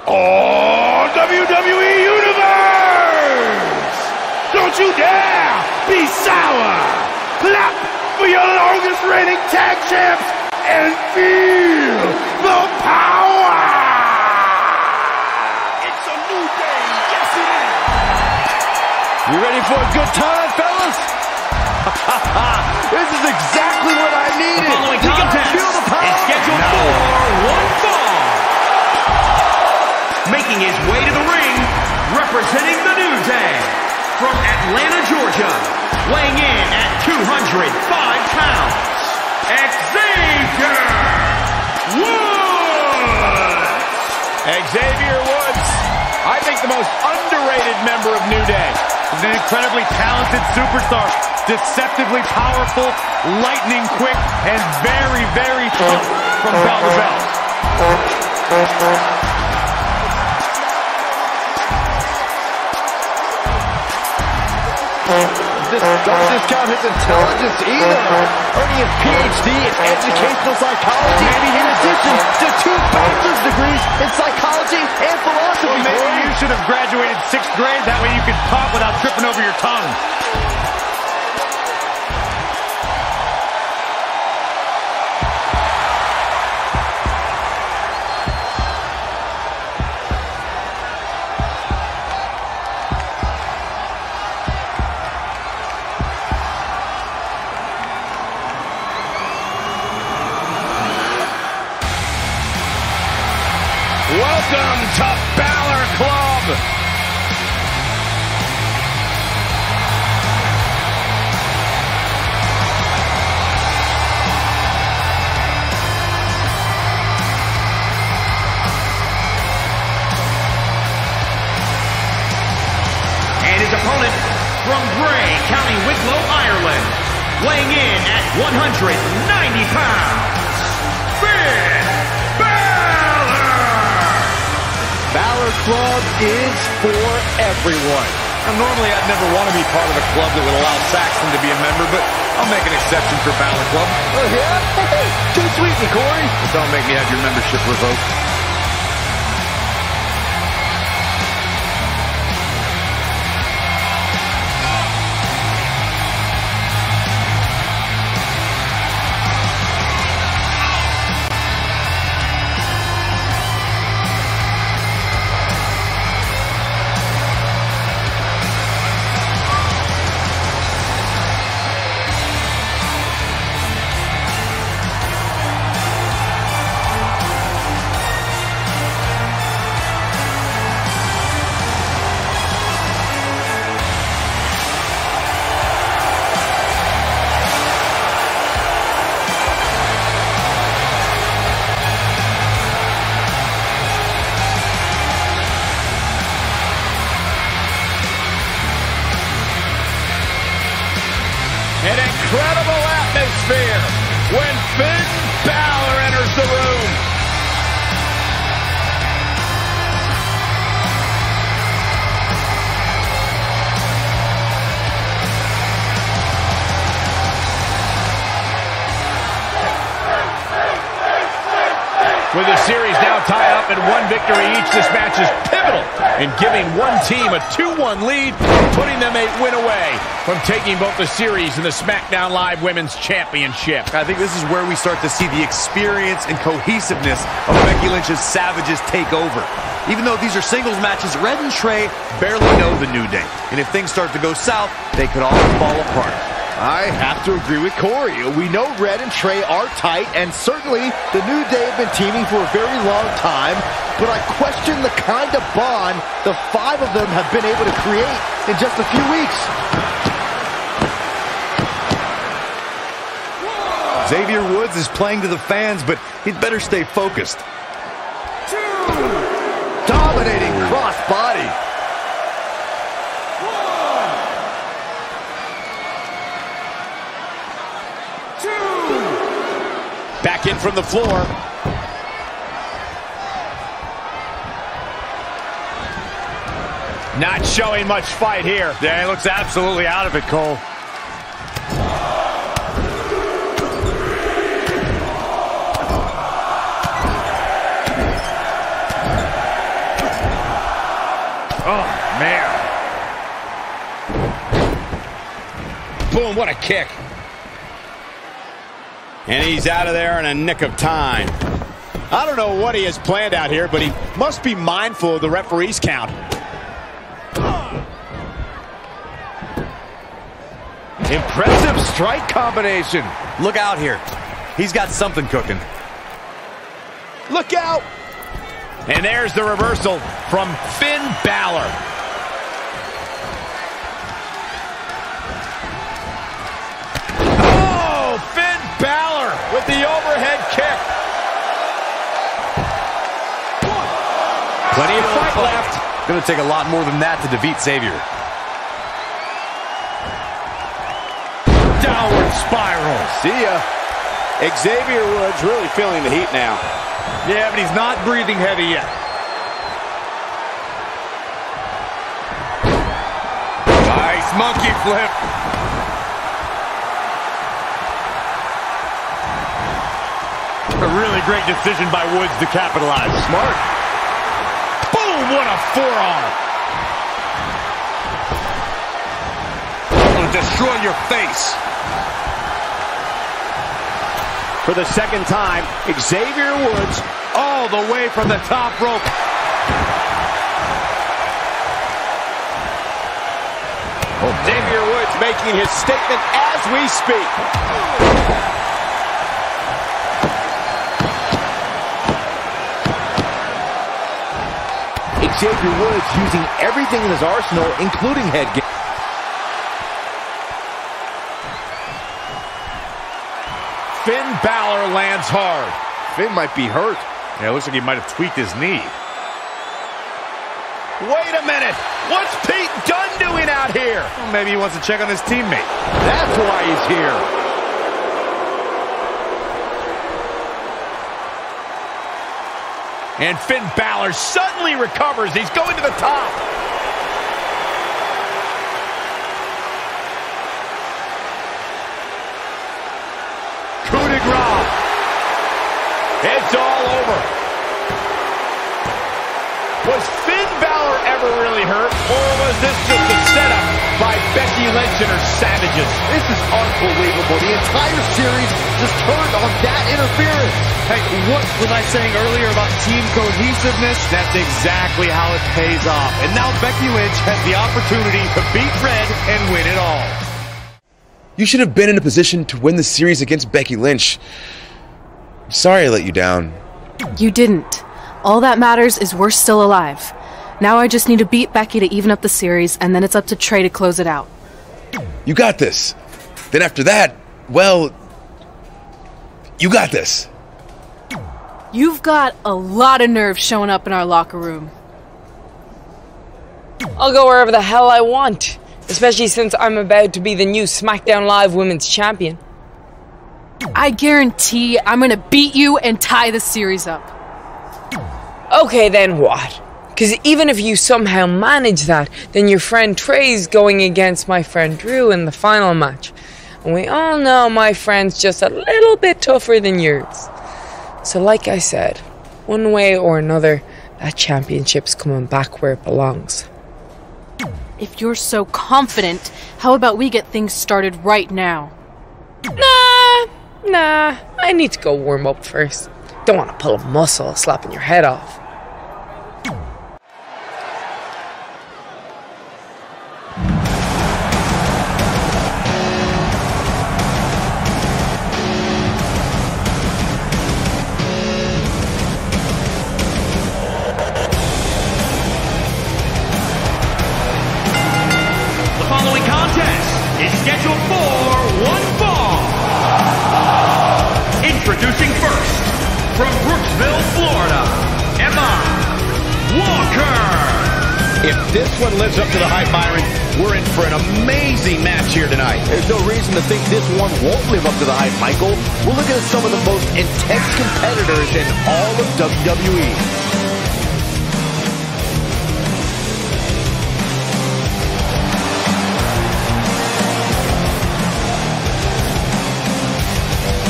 Oh, WWE Universe! Don't you dare be sour! Clap for your longest reigning tag champs and feel the power! It's a new day, yes it is! You ready for a good time, fellas? This is exactly what I needed. The following contest is scheduled for one fall. Making his way to the ring, representing the New Day, from Atlanta, Georgia, weighing in at 205 pounds, Xavier Woods! Xavier Woods, I think the most underrated member of New Day. He's an incredibly talented superstar, deceptively powerful, lightning quick, and very, very tough from bell to bell. Don't discount his intelligence either. Earning his PhD in educational psychology, in addition to 2 bachelor's degrees in psychology and philosophy. Well, maybe you should have graduated 6th grade. That way you could talk without tripping over your tongue. Welcome to Balor Club. And his opponent from Bray, County Wicklow, Ireland, weighing in at 190 pounds, Finn Balor! Balor Club is for everyone. Now, normally, I'd never want to be part of a club that would allow Saxton to be a member, but I'll make an exception for Balor Club. Oh, yeah? Too sweet, Corey. But don't make me have your membership revoked. An incredible atmosphere when Finn Balor enters the room. With the series now tied up in 1 victory each, this match is pivotal in giving one team a 2-1 lead, putting them a win away from taking both the series and the Smackdown Live Women's Championship. I think this is where we start to see the experience and cohesiveness of Becky Lynch's Savages take over. Even though these are singles matches, Red and Trey barely know the New Day. And if things start to go south, they could all fall apart. I have to agree with Corey. We know Red and Trey are tight, and certainly the New Day have been teaming for a very long time, but I question the kind of bond the 5 of them have been able to create in just a few weeks. Xavier Woods is playing to the fans, but he'd better stay focused. Dominating cross-body. Back in from the floor. Not showing much fight here. Yeah, he looks absolutely out of it, Cole. Oh, man. Boom, what a kick. And he's out of there in a nick of time. I don't know what he has planned out here, but he must be mindful of the referee's count. Impressive strike combination. Look out here. He's got something cooking. Look out. And there's the reversal from Finn Balor. Oh, Finn Balor with the overhead kick. Plenty of fight left. Going to take a lot more than that to defeat Xavier. Downward spiral. See ya. Xavier Woods really feeling the heat now. Yeah, but he's not breathing heavy yet. Nice monkey flip. A really great decision by Woods to capitalize. Smart. Boom, what a forearm. It'll destroy your face. For the second time, Xavier Woods all the way from the top rope. Xavier Woods making his statement as we speak. Xavier Woods using everything in his arsenal, including head game. Finn Balor lands hard. Finn might be hurt. Yeah, it looks like he might have tweaked his knee. Wait a minute. What's Pete Dunne doing out here? Well, maybe he wants to check on his teammate. That's why he's here. And Finn Balor suddenly recovers. He's going to the top. Coup de grace. It's all over. Was Finn Balor ever really hurt, or was this just a setup by Becky Lynch and her savages? This is unbelievable. The entire series just turned on that interference. Hey, what was I saying earlier about team cohesiveness? That's exactly how it pays off. And now Becky Lynch has the opportunity to beat Red and win it all. You should have been in a position to win the series against Becky Lynch. I'm sorry I let you down. You didn't. All that matters is we're still alive. Now I just need to beat Becky to even up the series, and then it's up to Trey to close it out. You got this. Then after that, well, you got this. You've got a lot of nerve showing up in our locker room. I'll go wherever the hell I want, especially since I'm about to be the new SmackDown Live Women's Champion. I guarantee I'm gonna beat you and tie the series up. Okay, then what? Because even if you somehow manage that, then your friend Trey's going against my friend Drew in the final match. And we all know my friend's just a little bit tougher than yours. So like I said, one way or another, that championship's coming back where it belongs. If you're so confident, how about we get things started right now? Nah, I need to go warm up first. Don't want to pull a muscle slapping your head off. The following contest is scheduled for one fall. If this one lives up to the hype, Byron, we're in for an amazing match here tonight. There's no reason to think this one won't live up to the hype, Michael. We're looking at some of the most intense competitors in all of WWE.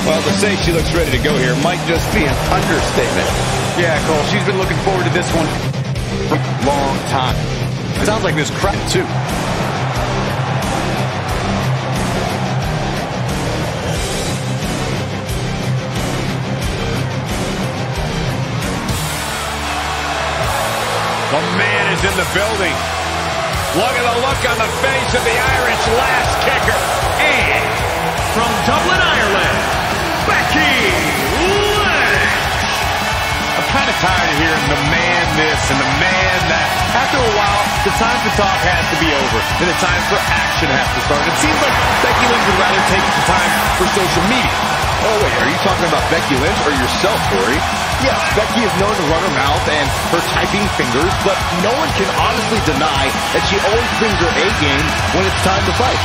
Well, to say she looks ready to go here might just be an understatement. Yeah, Cole, she's been looking forward to this one for a long time. It sounds like this crowd, too. The man is in the building. Look at the look on the face of the Irish last kicker. And from Dublin, Ireland, Becky Lynch. I'm kind of tired of hearing the man this and the man that. After a while, the time for talk has to be over, and the time for action has to start. It seems like Becky Lynch would rather take the time for social media. Oh, wait, are you talking about Becky Lynch or yourself, Corey? Yeah, Becky is known to run her mouth and her typing fingers, but no one can honestly deny that she always brings her A game when it's time to fight.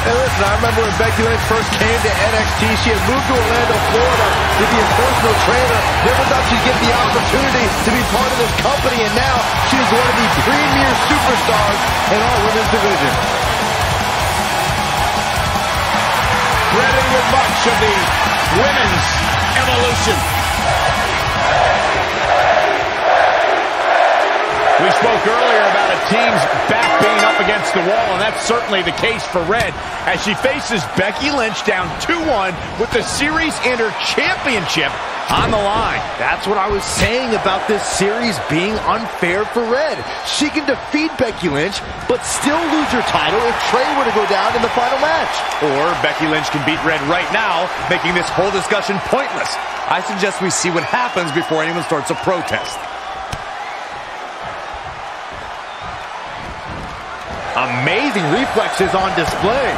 And listen, I remember when Becky Lynch first came to NXT, she had moved to Orlando, Florida to be a personal trainer. Never thought she'd get the opportunity to be part of this company, and now she's one of the premier superstars in our women's division. threaded with much of the women's evolution. We spoke earlier about a team's back being up against the wall, and that's certainly the case for Red as she faces Becky Lynch down 2-1 with the Series Inter Championship on the line. That's what I was saying about this series being unfair for Red. She can defeat Becky Lynch, but still lose her title if Trey were to go down in the final match. Or Becky Lynch can beat Red right now, making this whole discussion pointless. I suggest we see what happens before anyone starts a protest. Amazing reflexes on display.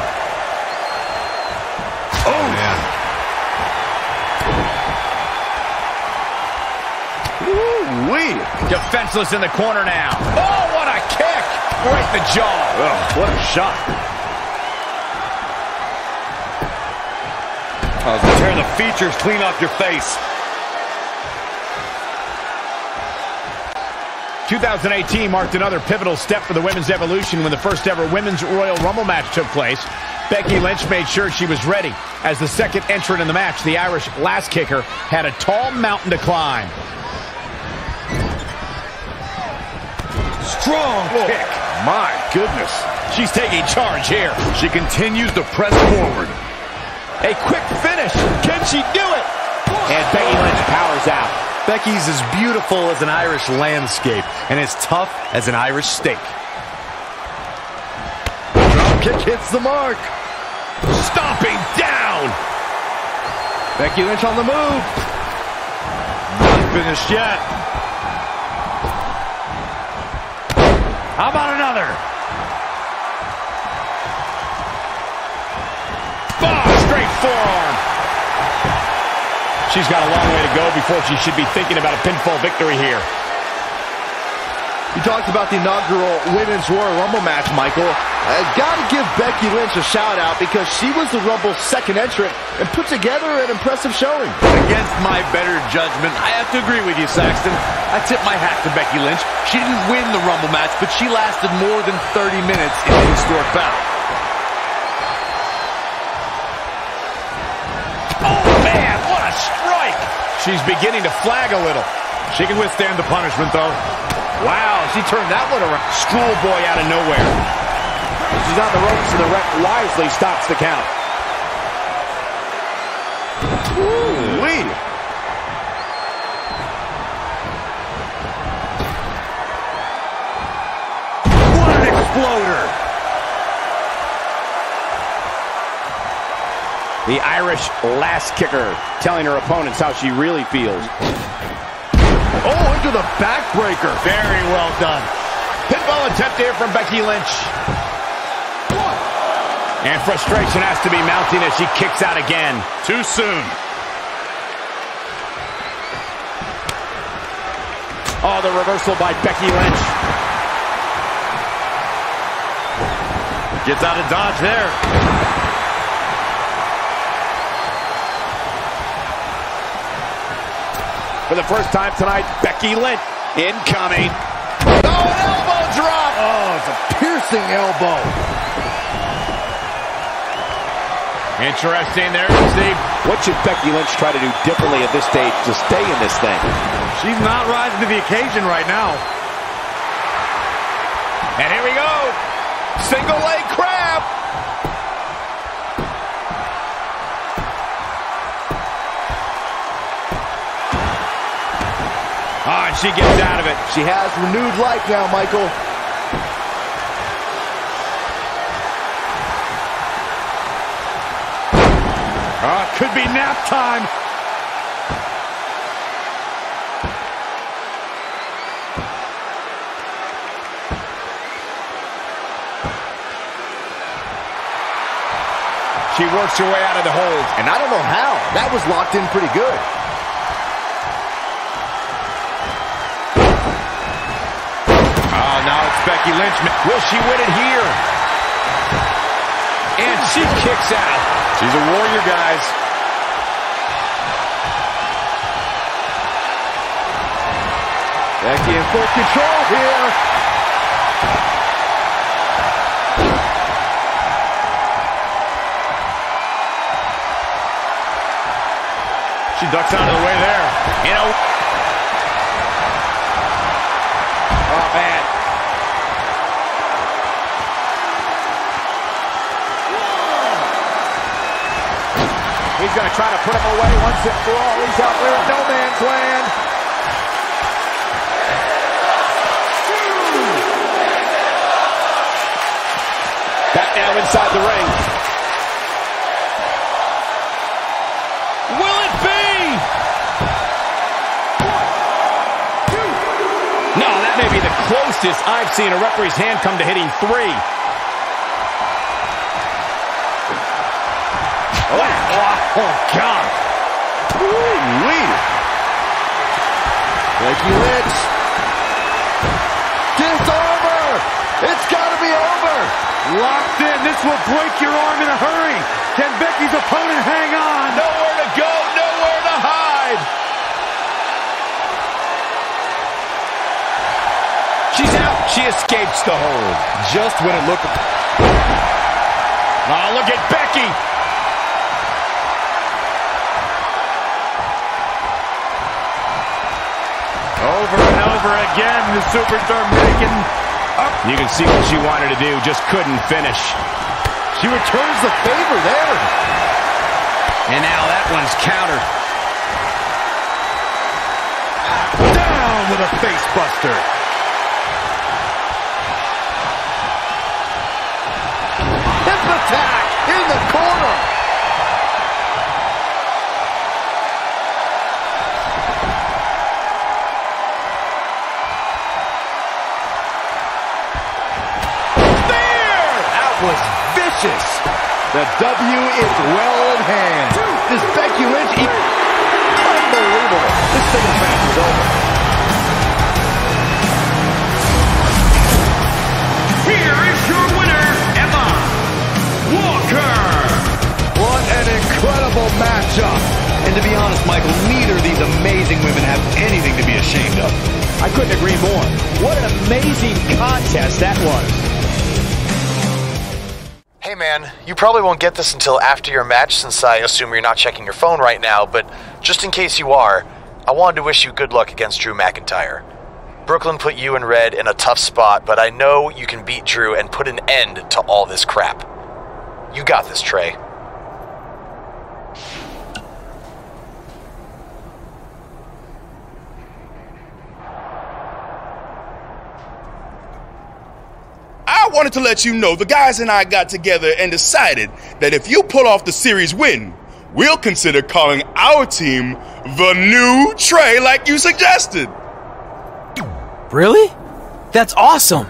Oh, man. Ooh-wee. Defenseless in the corner now. Oh, what a kick. Right in the jaw. Oh, what a shot. Oh, tear the features clean off your face. 2018 marked another pivotal step for the women's evolution when the first ever Women's Royal Rumble match took place. Becky Lynch made sure she was ready. As the second entrant in the match, the Irish Lass Kicker had a tall mountain to climb. Strong kick. My goodness. She's taking charge here. She continues to press forward. A quick finish. Can she do it? And Becky Lynch powers out. Becky's as beautiful as an Irish landscape and as tough as an Irish steak. Drop kick hits the mark. Stomping down. Becky Lynch on the move. Not finished yet. How about another? Oh, straight forearm. She's got a long way to go before she should be thinking about a pinfall victory here. You talked about the inaugural Women's Royal Rumble match, Michael. I've got to give Becky Lynch a shout-out because she was the Rumble's second entrant and put together an impressive showing. Against my better judgment, I have to agree with you, Saxton. I tip my hat to Becky Lynch. She didn't win the Rumble match, but she lasted more than 30 minutes in the historic bout. She's beginning to flag a little. She can withstand the punishment, though. Wow, she turned that one around. Schoolboy out of nowhere. She's on the ropes, and the ref wisely stops the count. Ooh-wee. What an exploder! The Irish Lass Kicker telling her opponents how she really feels. Oh, into the backbreaker. Very well done. Pinfall attempt here from Becky Lynch. And frustration has to be mounting as she kicks out again. Too soon. Oh, the reversal by Becky Lynch. Gets out of dodge there. For the first time tonight, Becky Lynch incoming. Oh, an elbow drop. Oh, it's a piercing elbow. Interesting there, Steve. What should Becky Lynch try to do differently at this stage to stay in this thing? She's not rising to the occasion right now. And here we go. Single leg crab. Oh, and she gets out of it. She has renewed life now, Michael. Could be nap time. She works her way out of the hold. And I don't know how. That was locked in pretty good. Oh, now it's Becky Lynch. Will she win it here? And she kicks out. She's a warrior, guys. Becky in full control here. She ducks out of the way there. You know. Oh, man. He's going to try to put him away once and for all. He's out there in no man's land. Back now inside the ring. Will it be? No, that may be the closest I've seen a referee's hand come to hitting 3. Oh, God. Woo-wee. Becky Lynch. Disarmer. It's got to be over. Locked in. This will break your arm in a hurry. Can Becky's opponent hang on? Nowhere to go, nowhere to hide. She's out. She escapes the hold. Just when it looked... Oh, look at Becky. Over and over again, the superstar making up. You can see what she wanted to do, just couldn't finish. She returns the favor there. And now that one's countered. Down with a face buster. Hip attack in the corner. Was vicious. The W is well in hand. Does Becky Lynch eat? Unbelievable. This singles match is over. Here is your winner, Emma Walker. What an incredible matchup. And to be honest, Michael, neither of these amazing women have anything to be ashamed of. I couldn't agree more. What an amazing contest that was. Hey man, you probably won't get this until after your match since I assume you're not checking your phone right now, but just in case you are, I wanted to wish you good luck against Drew McIntyre. Brooklyn put you and Red in a tough spot, but I know you can beat Drew and put an end to all this crap. You got this, Trey. I wanted to let you know the guys and I got together and decided that if you pull off the series win, we'll consider calling our team the New Trey like you suggested. Really? That's awesome.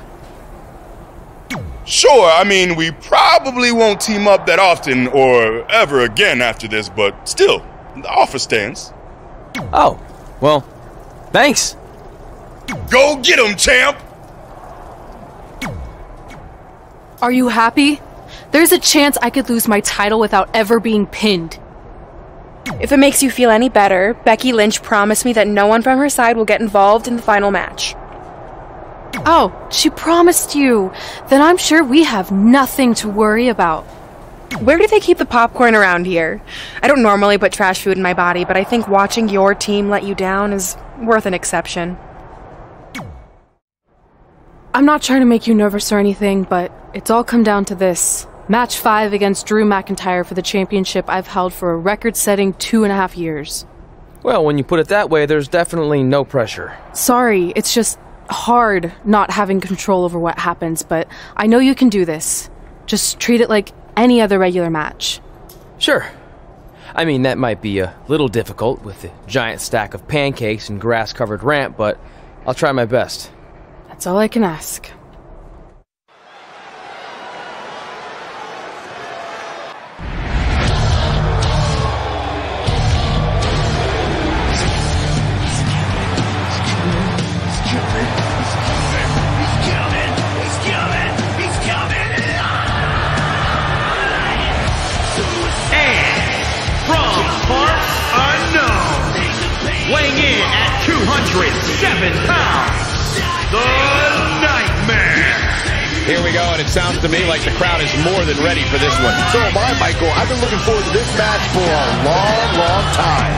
Sure, I mean, we probably won't team up that often or ever again after this, but still, the offer stands. Oh, well, thanks. Go get him, champ! Are you happy? There's a chance I could lose my title without ever being pinned. If it makes you feel any better, Becky Lynch promised me that no one from her side will get involved in the final match. Oh, she promised you. Then I'm sure we have nothing to worry about. Where do they keep the popcorn around here? I don't normally put trash food in my body, but I think watching your team let you down is worth an exception. I'm not trying to make you nervous or anything, but it's all come down to this. Match 5 against Drew McIntyre for the championship I've held for a record-setting 2.5 years. Well, when you put it that way, there's definitely no pressure. Sorry, it's just hard not having control over what happens, but I know you can do this. Just treat it like any other regular match. Sure. I mean, that might be a little difficult with the giant stack of pancakes and grass-covered ramp, but I'll try my best. That's all I can ask. Weighing in at 207 pounds, the Nightmare. Here we go, and it sounds to me like the crowd is more than ready for this one. So am I, Michael. I've been looking forward to this match for a long, long time.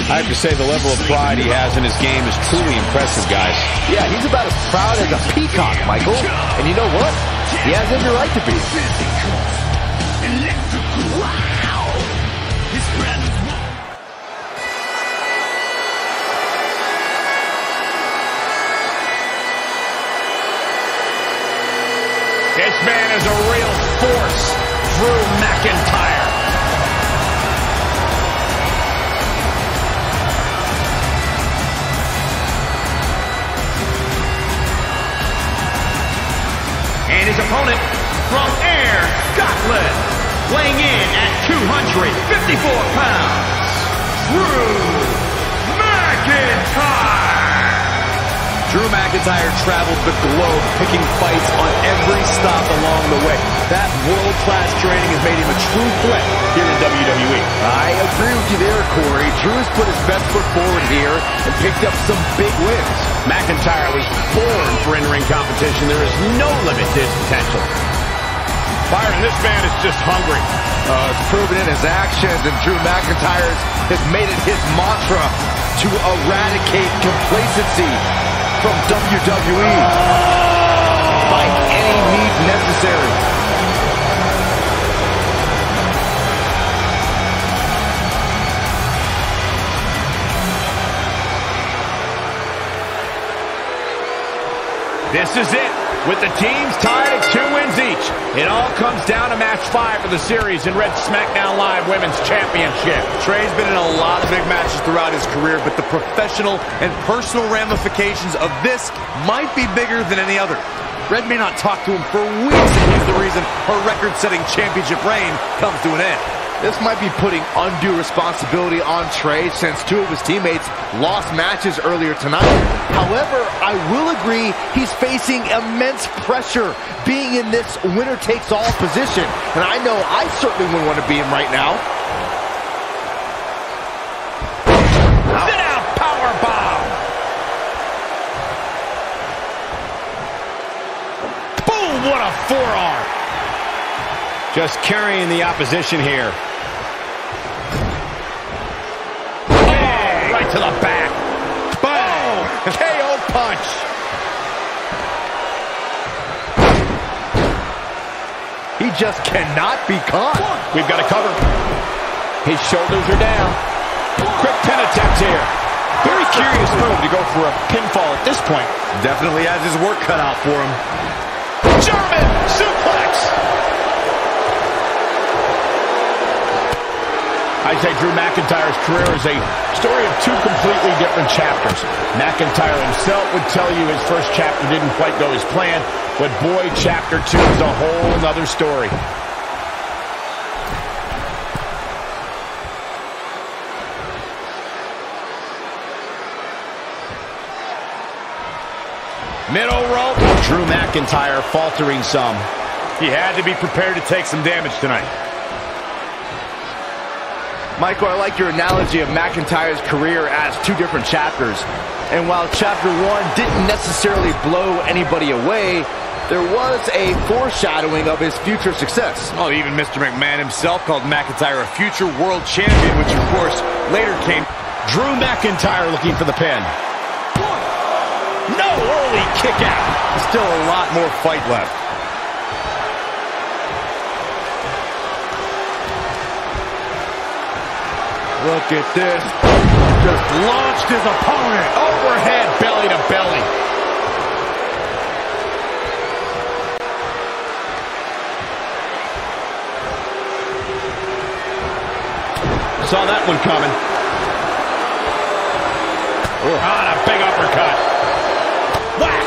I have to say the level of pride he has in his game is truly impressive, guys. Yeah, he's about as proud as a peacock, Michael. And you know what? He has every right to be. This man is a real force, Drew McIntyre. And his opponent from Ayr, Scotland, weighing in at 254 pounds, Drew McIntyre. Drew McIntyre traveled the globe picking fights on every stop along the way. That world-class training has made him a true threat here in WWE. I agree with you there, Corey. Drew has put his best foot forward here and picked up some big wins. McIntyre was born for in-ring competition. There is no limit to his potential. Byron, this man is just hungry. It's proven in his actions, and Drew McIntyre has made it his mantra to eradicate complacency from WWE by any means necessary. This is it, with the teams tied at 2 wins each. It all comes down to match 5 of the series in Red Smackdown Live Women's Championship. Trey's been in a lot of big matches throughout his career, but the professional and personal ramifications of this might be bigger than any other. Red may not talk to him for weeks, and he's the reason her record-setting championship reign comes to an end. This might be putting undue responsibility on Trey since 2 of his teammates lost matches earlier tonight. However, I will agree he's facing immense pressure being in this winner-takes-all position. And I know I certainly wouldn't want to be him right now. Sit-out powerbomb! Boom, what a forearm! Just carrying the opposition here. Oh, right to the back. Boom! KO punch. He just cannot be caught. We've got to cover. His shoulders are down. Quick pin attempt here. Very curious move to go for a pinfall at this point. Definitely has his work cut out for him. German suplex. I'd say Drew McIntyre's career is a story of 2 completely different chapters. McIntyre himself would tell you his first chapter didn't quite go as planned, but boy, chapter 2 is a whole nother story. Middle rope. Drew McIntyre faltering some. He had to be prepared to take some damage tonight. Michael, I like your analogy of McIntyre's career as two different chapters. And while chapter 1 didn't necessarily blow anybody away, there was a foreshadowing of his future success. Oh, even Mr. McMahon himself called McIntyre a future world champion, which of course later came. Drew McIntyre looking for the pin. No early kick out. Still a lot more fight left. Look at this. Just launched his opponent. Overhead, belly to belly. Saw that one coming. On a big uppercut. Whack!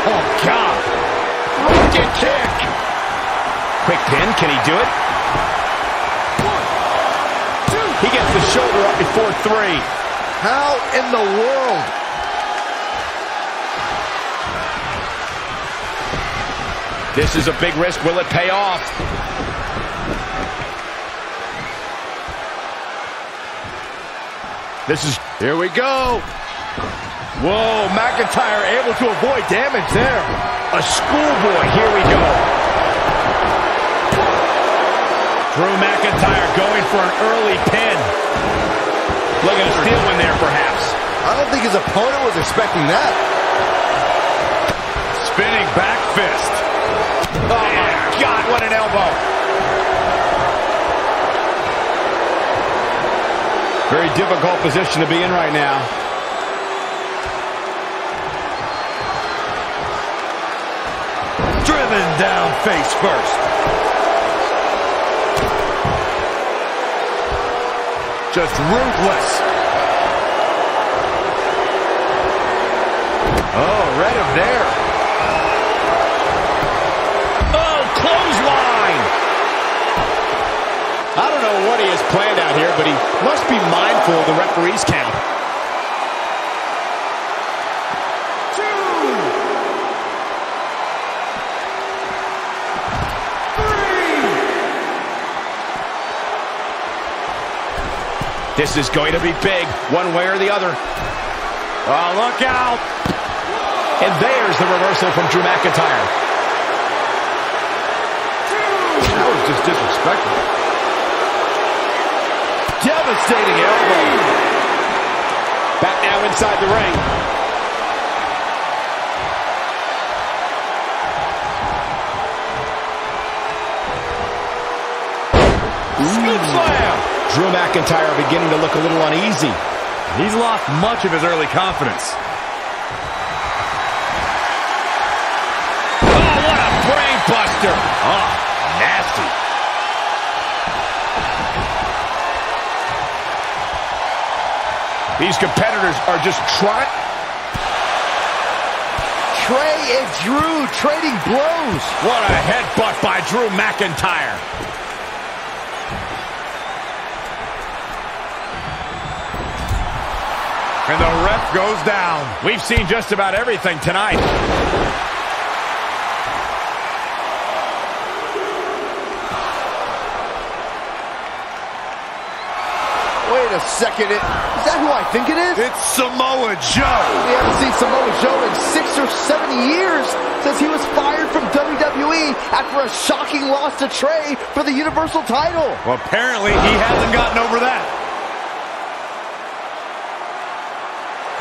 Oh, God. Rocket kick. Quick pin. Can he do it? He gets the shoulder up before 3. How in the world? This is a big risk. Will it pay off? Here we go. Whoa, McIntyre able to avoid damage there. A schoolboy. Here we go. Drew McIntyre going for an early pin. Looking to steal one there, perhaps. I don't think his opponent was expecting that. Spinning back fist. Oh, my God, what an elbow. Very difficult position to be in right now. Driven down face first. Just ruthless. Oh, read him there. Oh, clothesline. I don't know what he has planned out here, but he must be mindful of the referee's count. 2, 3. This is going to be big, one way or the other. Oh, look out. And there's the reversal from Drew McIntyre. That was just disrespectful. Devastating elbow. Back now inside the ring. Scoop slam. Drew McIntyre beginning to look a little uneasy. He's lost much of his early confidence. Oh, what a brain buster. Oh, nasty. These competitors are just trying. Trey and Drew trading blows. What a headbutt by Drew McIntyre. And the ref goes down. We've seen just about everything tonight. Wait a second. Is that who I think it is? It's Samoa Joe. We haven't seen Samoa Joe in 6 or 7 years since he was fired from WWE after a shocking loss to Trey for the Universal title. Well, apparently he hasn't gotten over that.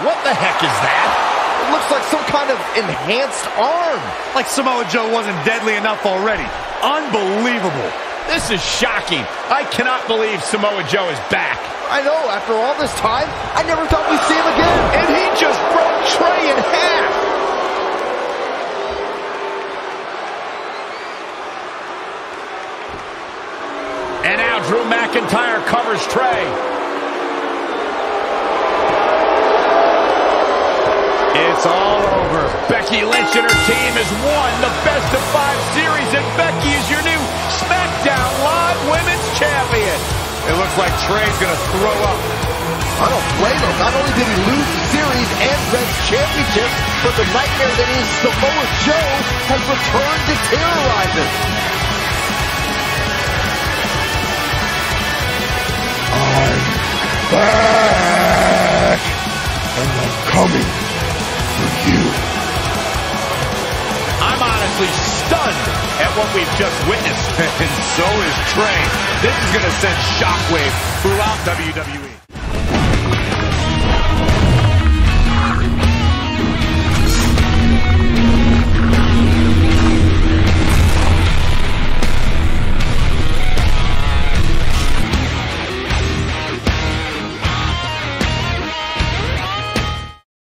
What the heck is that? It looks like some kind of enhanced arm. Like Samoa Joe wasn't deadly enough already. Unbelievable. This is shocking. I cannot believe Samoa Joe is back. I know, after all this time, I never thought we'd see him again. And he just broke Trey in half. And now Drew McIntyre covers Trey. It's all over. Becky Lynch and her team has won the Best of 5 series, and Becky is your new Smackdown Live Women's Champion. It looks like Trey's gonna throw up. I don't blame him. Not only did he lose the series and Red's championship, but the nightmare that is Samoa Joe has returned to terrorize him. I'm back, and I'm coming for you. I'm honestly stunned at what we've just witnessed, and so is Trey. This is going to send shockwave throughout WWE.